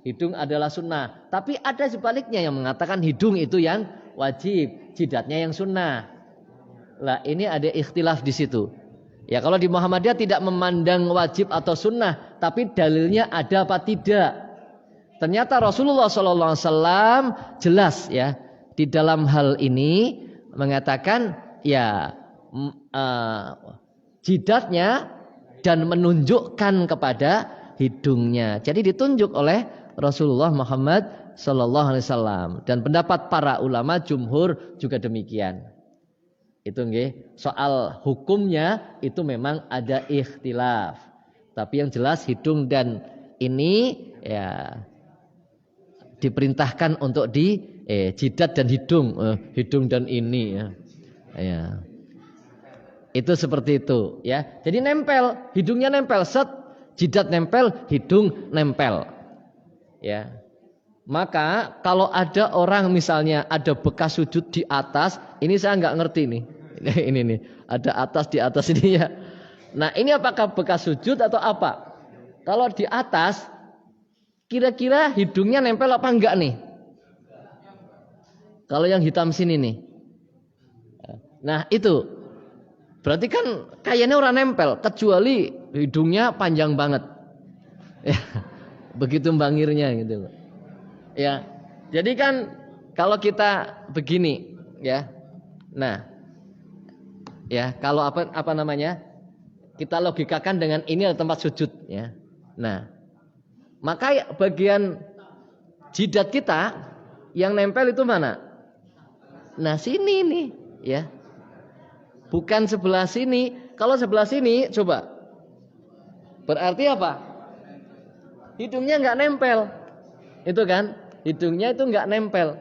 hidung adalah sunnah. Tapi ada sebaliknya yang mengatakan hidung itu yang wajib, jidatnya yang sunnah. Lah ini ada ikhtilaf di situ. Ya kalau di Muhammadiyah tidak memandang wajib atau sunnah, tapi dalilnya ada apa tidak? Ternyata Rasulullah SAW jelas ya di dalam hal ini mengatakan ya jidatnya dan menunjukkan kepada hidungnya. Jadi ditunjuk oleh Rasulullah Muhammad SAW dan pendapat para ulama jumhur juga demikian. Itu nggih, soal hukumnya itu memang ada ikhtilaf. Tapi yang jelas hidung dan ini ya diperintahkan untuk di jidat dan hidung, hidung dan ini ya. Ya. Itu seperti itu ya. Jadi nempel, hidungnya nempel, set, jidat nempel, hidung nempel. Ya. Maka kalau ada orang misalnya ada bekas sujud di atas, ini saya nggak ngerti nih. Ini nih, ada atas di atas ini ya. Nah, ini apakah bekas sujud atau apa? Kalau di atas kira-kira hidungnya nempel apa enggak nih? Kalau yang hitam sini nih. Nah, itu berarti kan kayaknya orang nempel, kecuali hidungnya panjang banget. Ya, begitu bangirnya gitu. Ya, jadi kan kalau kita begini, ya. Nah, ya kalau apa namanya? Kita logikakan dengan ini adalah tempat sujud, ya. Nah, maka bagian jidat kita yang nempel itu mana? Nah, sini nih, ya. Bukan sebelah sini. Kalau sebelah sini, coba. Berarti apa? Hidungnya nggak nempel. Itu kan? Hidungnya itu nggak nempel.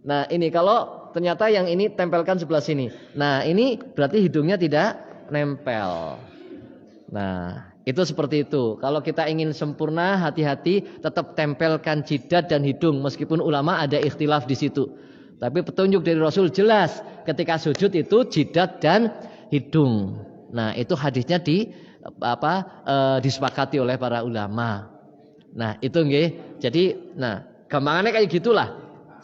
Nah, ini kalau ternyata yang ini tempelkan sebelah sini. Nah, ini berarti hidungnya tidak nempel. Nah, itu seperti itu. Kalau kita ingin sempurna, hati-hati tetap tempelkan jidat dan hidung. Meskipun ulama ada ikhtilaf di situ. Tapi petunjuk dari Rasul jelas ketika sujud itu jidat dan hidung. Nah, itu hadisnya disepakati oleh para ulama. Nah, itu nggih. Jadi, nah, gampangannya kayak gitulah.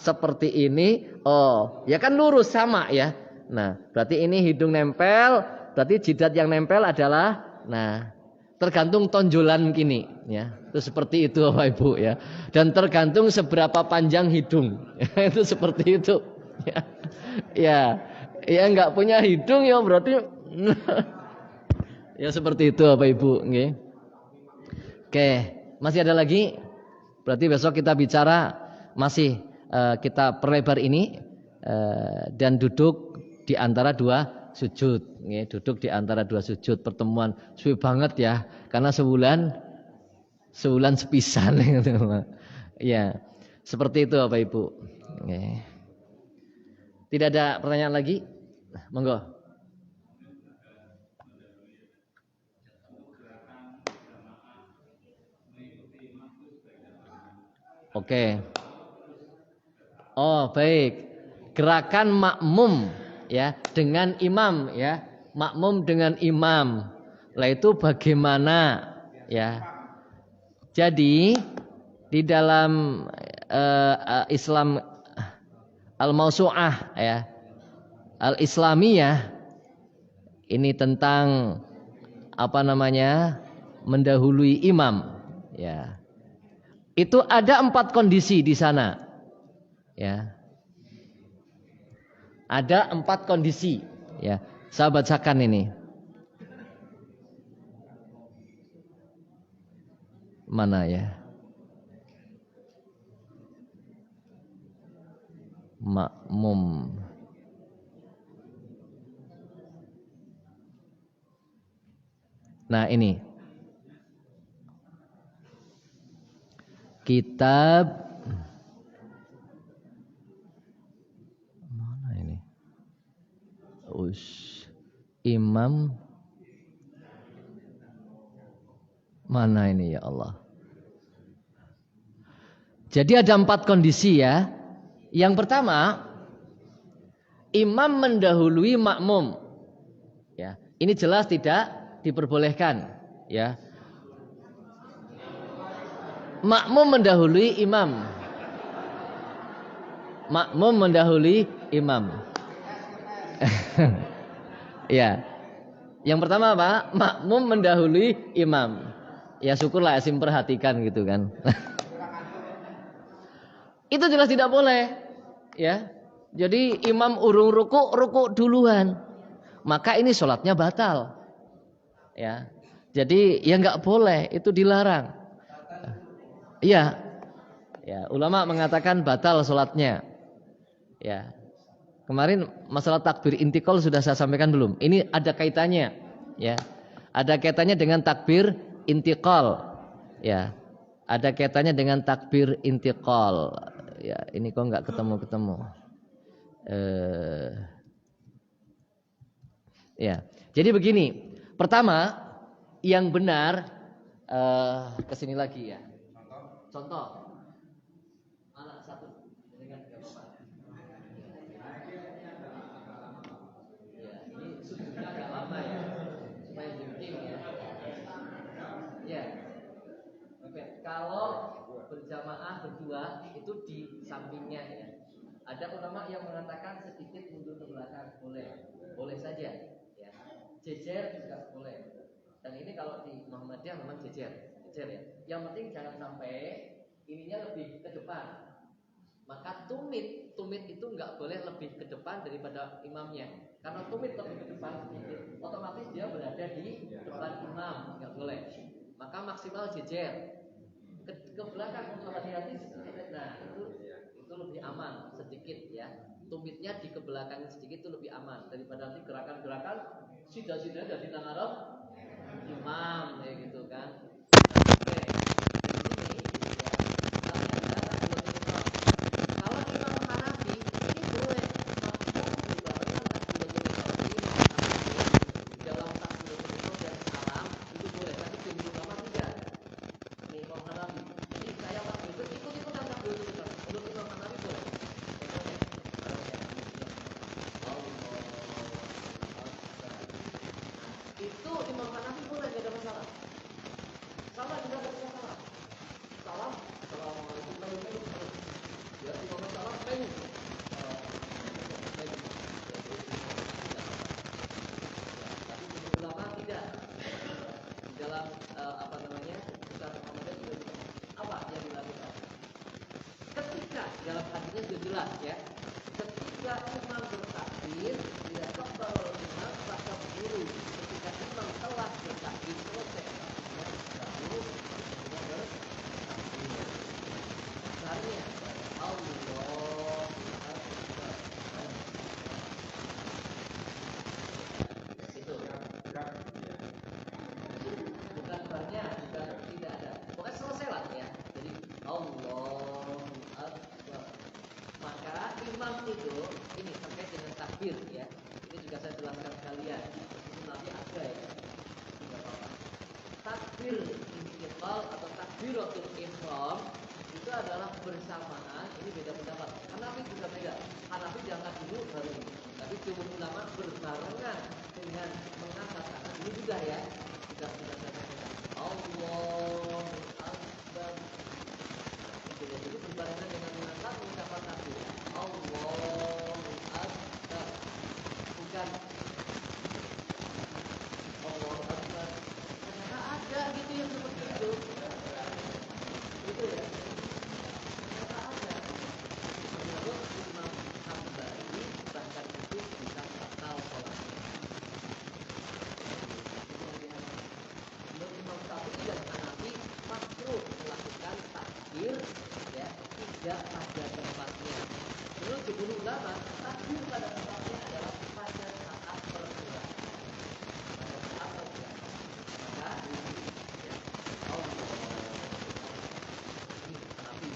Seperti ini, oh, ya kan lurus sama ya. Nah, berarti ini hidung nempel, berarti jidat yang nempel adalah tergantung tonjolan kini ya. Itu seperti itu Bapak Ibu ya. Dan tergantung seberapa panjang hidung. Itu seperti itu. Ya. Ya enggak punya hidung ya berarti ya seperti itu Bapak Ibu nggih. Oke, masih ada lagi? Berarti besok kita bicara masih kita perlebar ini dan duduk di antara dua sujud, duduk di antara dua sujud. Pertemuan suwe banget ya, karena sebulan sepisan. Ya, seperti itu Bapak Ibu. Tidak ada pertanyaan lagi? Monggo. Oke. Oh, baik. Gerakan makmum ya dengan imam ya. Makmum dengan imam. Lah itu bagaimana ya? Jadi di dalam Islam al-mausu'ah ya, al-islamiyah ini tentang apa namanya? Mendahului imam ya. Itu ada 4 kondisi di sana. Ya. Ada 4 kondisi ya. Saya bacakan ini. Mana ya? Makmum. Nah, ini. Kitab mana ini? Imam mana ini ya Allah? Jadi ada 4 kondisi ya. Yang pertama, imam mendahului makmum. Ya, ini jelas tidak diperbolehkan, ya. Makmum mendahului imam. Makmum mendahului imam. Ya. Yang pertama apa? Makmum mendahului imam. Ya syukurlah Asim perhatikan gitu kan. Itu jelas tidak boleh. Ya. Jadi imam urung ruku duluan. Maka ini sholatnya batal. Ya. Jadi ya nggak boleh, itu dilarang. Iya. Ya, ulama mengatakan batal sholatnya. Ya. Kemarin masalah takbir intikal sudah saya sampaikan belum? Ini ada kaitannya, ya. Ada kaitannya dengan takbir intikal. Ya. Ada kaitannya dengan takbir intikal. Ya, ini kok nggak ketemu. Ya. Jadi begini. Pertama, yang benar kesini lagi ya. Contoh. Anak satu. Dengan ya, ini sudutnya agak lama ya. Supaya penting ya. Ya. Oke. Kalau berjamaah berdua itu di sampingnya ya. Ada ulama yang mengatakan sedikit mundur ke belakang boleh saja ya. Jejer juga boleh. Dan ini kalau di Muhammadiyah memang jejer ya. Yang penting jangan sampai ininya lebih ke depan. Maka tumit itu nggak boleh lebih ke depan daripada imamnya. Karena tumit lebih ke depan sedikit, otomatis dia berada di depan imam, nggak boleh. Maka maksimal jejer. Ke belakang untuk hati-hati sedikit. Nah itu lebih aman sedikit ya. Tumitnya di kebelakang sedikit itu lebih aman daripada nanti gerakan-gerakan sida-sida dari tangan imam kayak gitu kan. Oke. Kalau imam Hanafi ini boleh makmum juga dalam takbiratul dan salam itu boleh, tapi jumhur ulama tidak. Ini Imam Hanafi. Jadi saya waktu itu ikut-ikutan takbiratul. Menurut Imam Hanafi boleh. Itu Imam Hanafi boleh, tidak ada masalah. Salah juga tidak ada masalah. Salam, assalamualaikum. Ya, Imam salam, pengen. Tapi ulama tidak. Di dalam apa namanya? Ustaz Muhammad juga apa yang dilakukan? Ketika dalam hadisnya sudah jelas ya. Ketika imam bertakbir, tidak kabar imam takbir dulu. Ketika imam telah bertakbir selesai, lalu bertakbir. Caranya Allah itu bukan banyak, bukan tidak ada. Pokoknya selesai lah ya. Jadi Allah Akbar. Maka imam itu ini terkait dengan takbir ya. Ini juga saya jelaskan sekalian. Ini nanti ada ya. Tidak apa-apa. Takbir intiqal atau takbiratul ihram itu adalah bersamaan. Ini beda pendapat. Hanafi juga beda. Hanafi diangkat dulu baru ini. Tapi jumhur ulama berbarengan dengan mengangkat tangan. Ini juga ya. Tidak saya sampaikan. Allahu Akbar. Itu berbarengan dengan mengangkat mengucapkan takbir. Allahu Akbar. Bukan Allahu Akbar. Ternyata ada gitu yang seperti itu. Itu ya. Ternyata ada. Menurut Imam Hambali bahkan itu bisa batal sholat. Menurut Imam Syafi'i dan Hanafi makruh melakukan takbir ya tidak pada tempatnya. Menurut jumhur ulama takbir pada tempatnya adalah pada saat pergerakan. Pada saat pergerakan. Maka ya Allah ini Hanafi.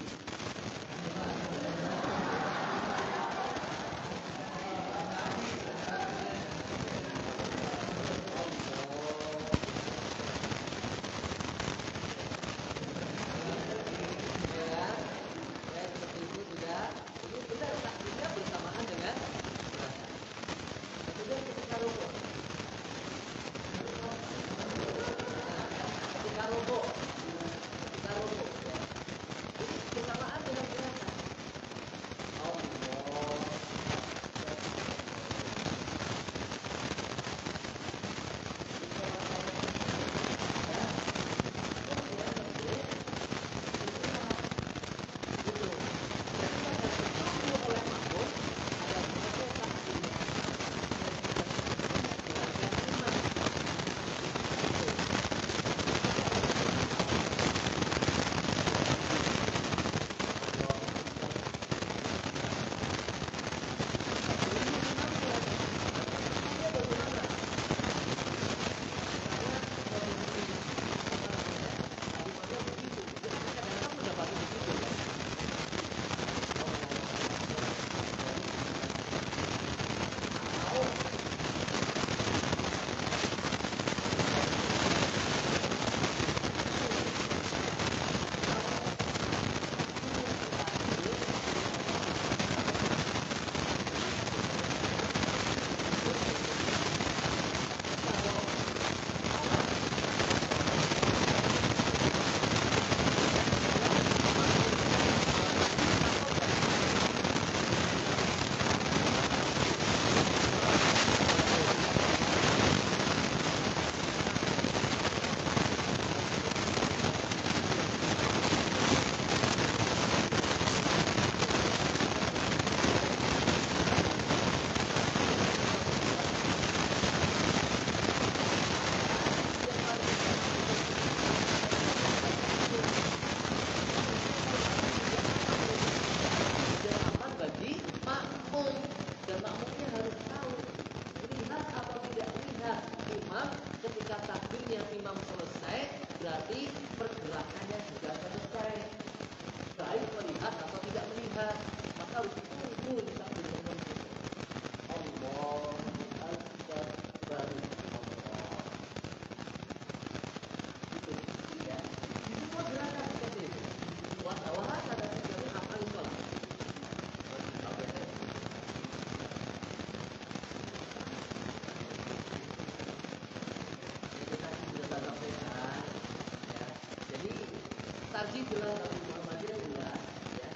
Tarjih jelas Abu Muhammadiyah jelas ya.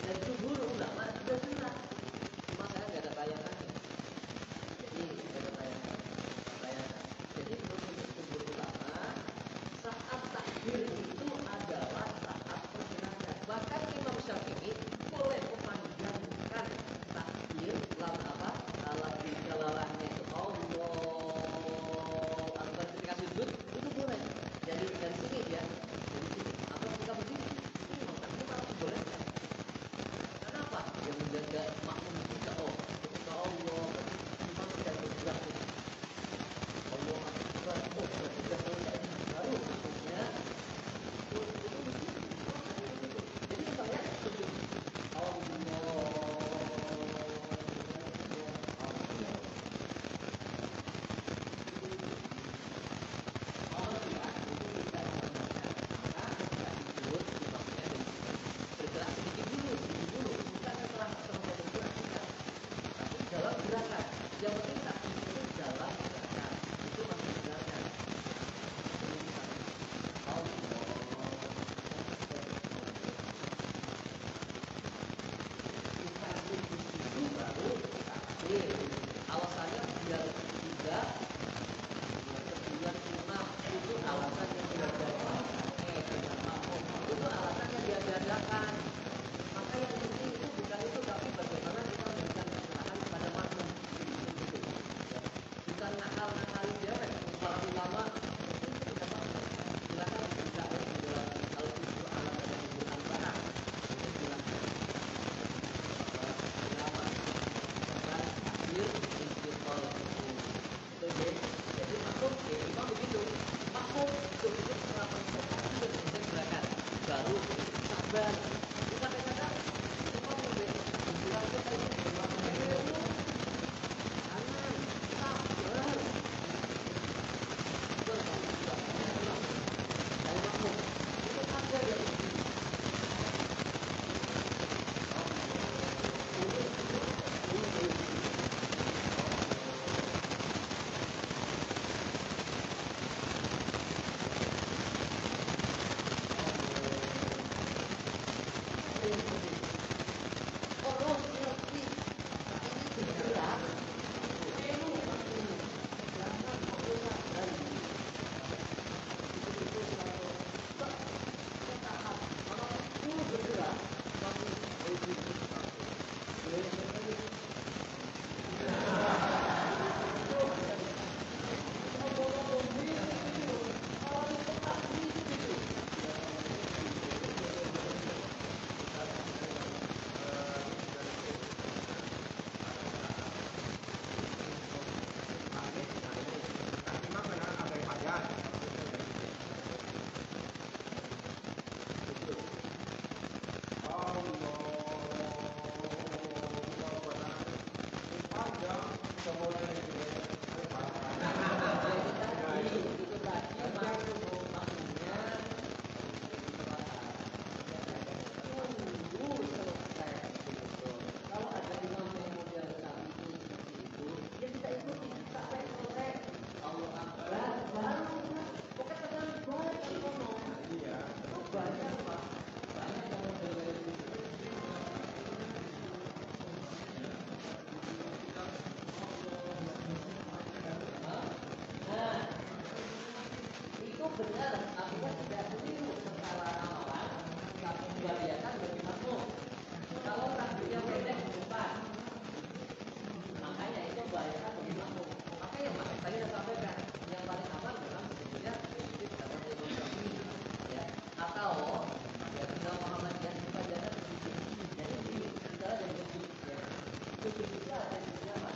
Dan jumhur ulama juga jelas. Cuma saya nggak ada tayangannya. Jadi nggak ada tayangan. Jadi menurut jumhur ulama saat takbir itu adalah saat pergerakan. Bahkan Imam Syafi'i boleh memanjangkan takbir lalu apa? Lagi jalalahnya itu Allah Akbar ketika sujud itu boleh. Jadi dari sini ya. Dari sini atau kita begini, itu Imam pergerakan. Maka yang penting itu bukan itu, tapi bagaimana kita memberikan pencerahan kepada makmum. Bukan nakal-nakalin dia, para ulama itu tidak apa-apa. Silakan diceritakan di dalam al-Qur'an alam dan Al-Qur'an barang. Itu silakan. Ulama dan akhir istiqol itu. Jadi makmum, imam begitu. Makmum begitu penerapan sholat sudah bisa gerakan. Baru sabar. Kadang-kadang imam lebih bilang kita ini kanan, sabar. Dari makmum itu ada yang benar, artinya tidak keliru secara amalan, tapi dibiasakan bagi makmum. Kalau takbirnya pendek di depan, makanya itu biasakan bagi makmum. Makanya tadi saya sampaikan, yang paling aman memang sebetulnya prinsip dalam Imam Syafi'i, ya. Atau ya tinggal Muhammadiyah kita jangan begitu. Jadi kita yang begitu, ya. Itu prinsipnya ada di mana?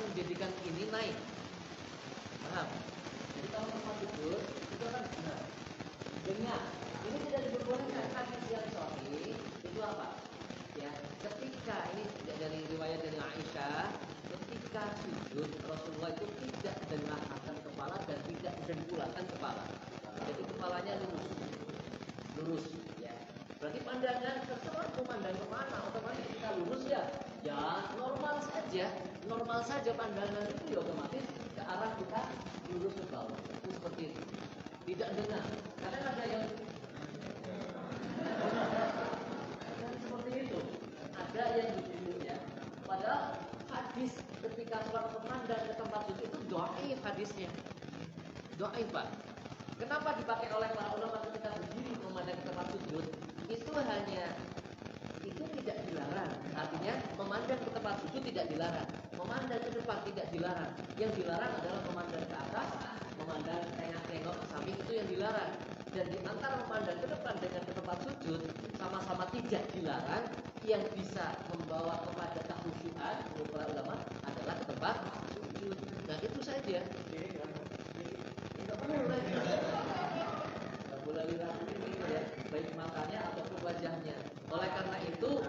Menjadikan ini naik, paham? Jadi kalau tempat tidur itu kan benar. Dengar, ini tidak diperbolehkan. Hadis yang sahih itu apa? Ya, ketika ini dari riwayat dari Aisyah, ketika sujud Rasulullah itu tidak mengangkat kepala dan tidak dengkulkan kepala. Jadi kepalanya lurus, ya. Berarti pandangan terserah memandang kemana, otomatis kita lurus ya. Ya normal saja pandangan itu ya otomatis ke arah kita lurus ke bawah. Itu seperti itu. Tidak dengar. Kadang ada yang seperti itu. Ada yang duduk ya. Padahal hadis ketika sholat memandang ke tempat sujud itu dhaif hadisnya. Dhaif, Pak. Kenapa dipakai oleh para ulama ketika berdiri memandang ke tempat sujud? Itu tidak dilarang. Artinya memandang ke tempat sujud tidak dilarang. Memandang ke depan tidak dilarang. Yang dilarang adalah memandang ke atas, memandang tengok ke samping, itu yang dilarang. Dan di antara memandang ke depan dengan ke tempat sujud sama-sama tidak dilarang. Yang bisa membawa kepada kekhusyuan menurut para ulama adalah ke tempat sujud. Nah itu saja. Tidak boleh diragukan itu ya, baik matanya ataupun wajahnya. Oleh karena itu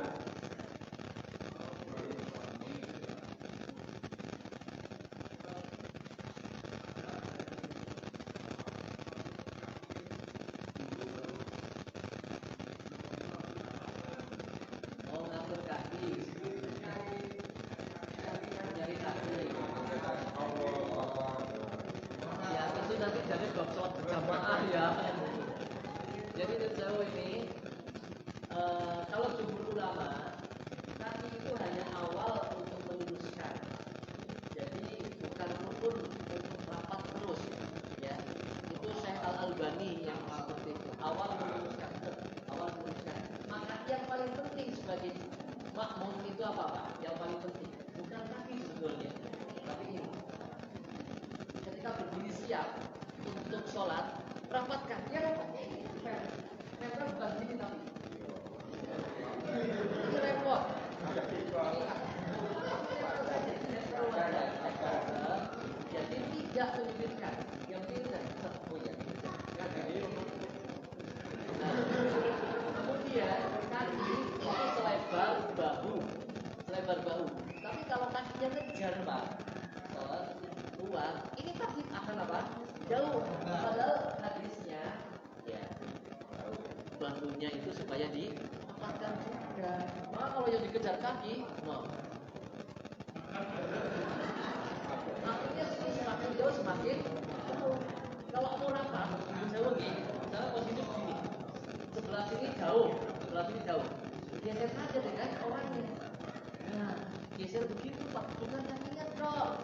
ngatur kaki, nyari kaki. Ya itu nanti jadi bab sholat berjamaah ya. Jadi sejauh ini kalau jumhur ulama kaki itu hanya awal untuk meluruskan. Jadi bukan rukun untuk rapat terus ya. Itu Syekh Al-Albani yang seperti itu. Awal meluruskan. Maka yang paling penting sebagai makmum itu apa, Pak? Yang paling penting bukan kaki sebetulnya, tapi ini. Ketika berdiri siap untuk sholat, rapatkan. Ya rapatnya ini. Mereka bukan gini tapi ini repot. Jadi tidak menyebutkan. Yang penting punya. Kemudian kaki itu selebar bahu. Tapi kalau kakinya ngejar, Pak, keluar, ini kaki akan apa? Jauh. Padahal hadisnya ya bahunya itu supaya dirapatkan juga. Nah, kalau yang dikejar kaki, no. Akhirnya semakin jauh semakin jauh. Kalau mau rapat, jauh gini. Misalnya posisi begini, sebelah sini jauh. Geser saja dengan orangnya. Nah, geser begitu, Pak. Bukan kakinya, Bro.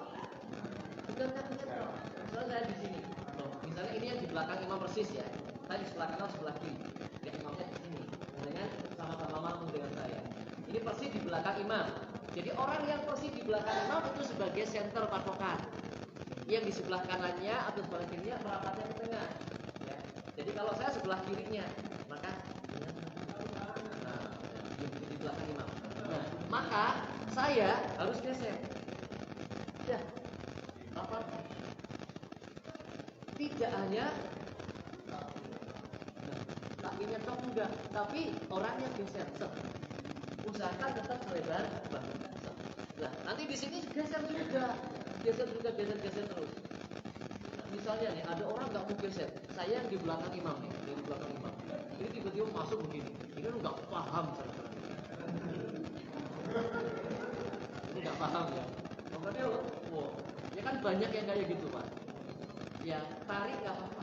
Misalnya saya di sini. Loh, misalnya ini yang di belakang imam persis ya. Saya di sebelah kanan, sebelah kiri. Ya imamnya di sini. Dengan sama-sama makmum dengan saya. Ini persis di belakang imam. Jadi orang yang persis di belakang imam itu sebagai center patokan. Yang di sebelah kanannya atau sebelah kirinya merapatnya ke tengah. Ya. Jadi kalau saya sebelah kirinya, maka di belakang imam. Nah, maka saya harus geser. Ya, apa? Tidak hanya kakinya tok enggak, tapi orangnya geser. Usahakan tetap selebar bahu. Nah, nanti di sini geser terus. Nah, misalnya nih, ada orang nggak mau geser, saya yang di belakang imam nih, ini tiba-tiba masuk begini, ini nggak paham cara-cara. Ini nggak paham ya. Makanya, ya kan banyak yang kayak gitu, Pak. Ya tarik nggak apa-apa.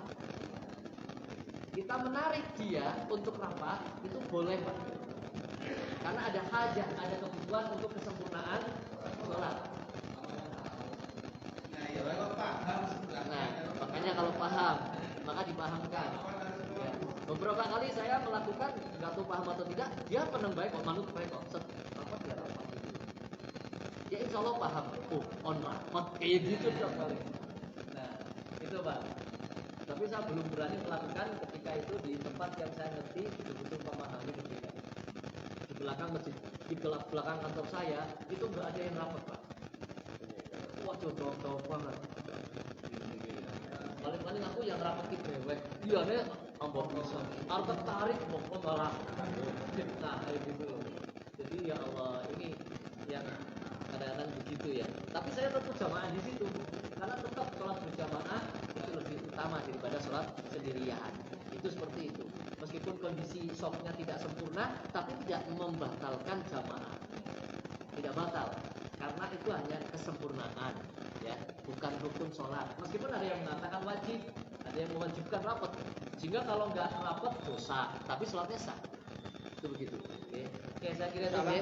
Kita menarik dia untuk rapat itu boleh, Pak. Karena ada hajat, ada kebutuhan untuk kesempurnaan sholat. Nah, makanya kalau paham, maka dipahamkan. Ya. Beberapa kali saya melakukan, nggak tahu paham atau tidak, dia penembak kok, manut baik kok, rapat ya rapat. Ya insya Allah paham. On rapat kayak gitu tiap kali. Nah, itu Pak. Tapi saya belum berani melakukan ketika itu di tempat yang saya ngerti betul-betul memahami ketika di belakang masjid, di belakang kantor saya itu nggak ada yang rapat, Pak. Wah, jauh banget. Paling aku yang rapat di brewek. Iya nih, ambok bisa. Arep tarik kok malah. Nah, kayak gitu. Jadi ya Allah, ini yang kadang-kadang begitu ya. Tapi saya tetap jamaah di situ. Karena tetap sholat berjamaah itu lebih utama daripada sholat sendirian. Itu seperti itu. Meskipun kondisi sholatnya tidak sempurna, tapi tidak membatalkan jamaah. Tidak batal. Karena itu hanya kesempurnaan, ya, bukan rukun sholat. Meskipun ada yang mengatakan wajib, ada yang mewajibkan rapat. Sehingga kalau nggak rapat dosa, tapi sholatnya sah. Itu begitu. Oke, saya kira itu ya.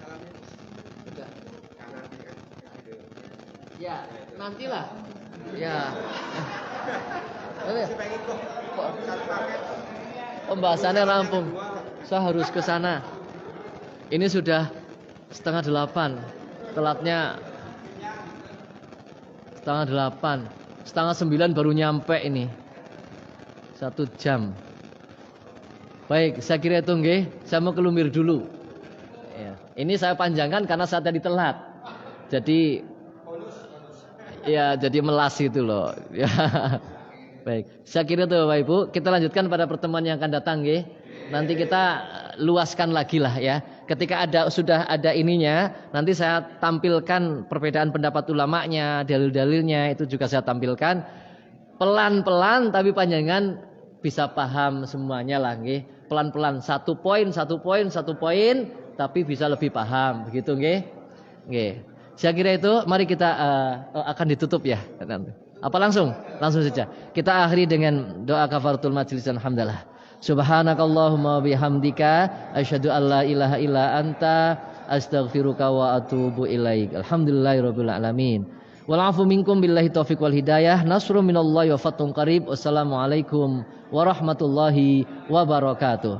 Salamnya Enggak. kanan Ya, nantilah. Ya. Pembahasannya rampung. Saya harus ke sana. Ini sudah 7:30. Telatnya 7:30. 8:30 baru nyampe ini. 1 jam. Baik, saya kira itu nggih. Saya mau kelumir dulu. Ya. Ini saya panjangkan karena saya tadi telat. Jadi ya, jadi melas itu loh. Ya. Baik, saya kira itu Bapak Ibu. Kita lanjutkan pada pertemuan yang akan datang nggih. Nanti kita luaskan lagi lah ya. Ketika sudah ada ininya, nanti saya tampilkan perbedaan pendapat ulamanya, dalil-dalilnya itu juga saya tampilkan. Pelan-pelan tapi panjangan bisa paham semuanya lah nggih. Pelan-pelan satu poin tapi bisa lebih paham begitu nggih. Nggih. Saya kira itu mari kita akan ditutup ya nanti. Apa langsung? Langsung saja. Kita akhiri dengan doa kafaratul majlis alhamdulillah. Subhanakallahumma bihamdika asyhadu an la ilaha illa anta astaghfiruka wa atubu ilaik. Alhamdulillahirabbil alamin. Wal afu minkum billahi taufiq wal hidayah. Nasrun minallahi wa fathun qarib. Wassalamualaikum warahmatullahi wabarakatuh.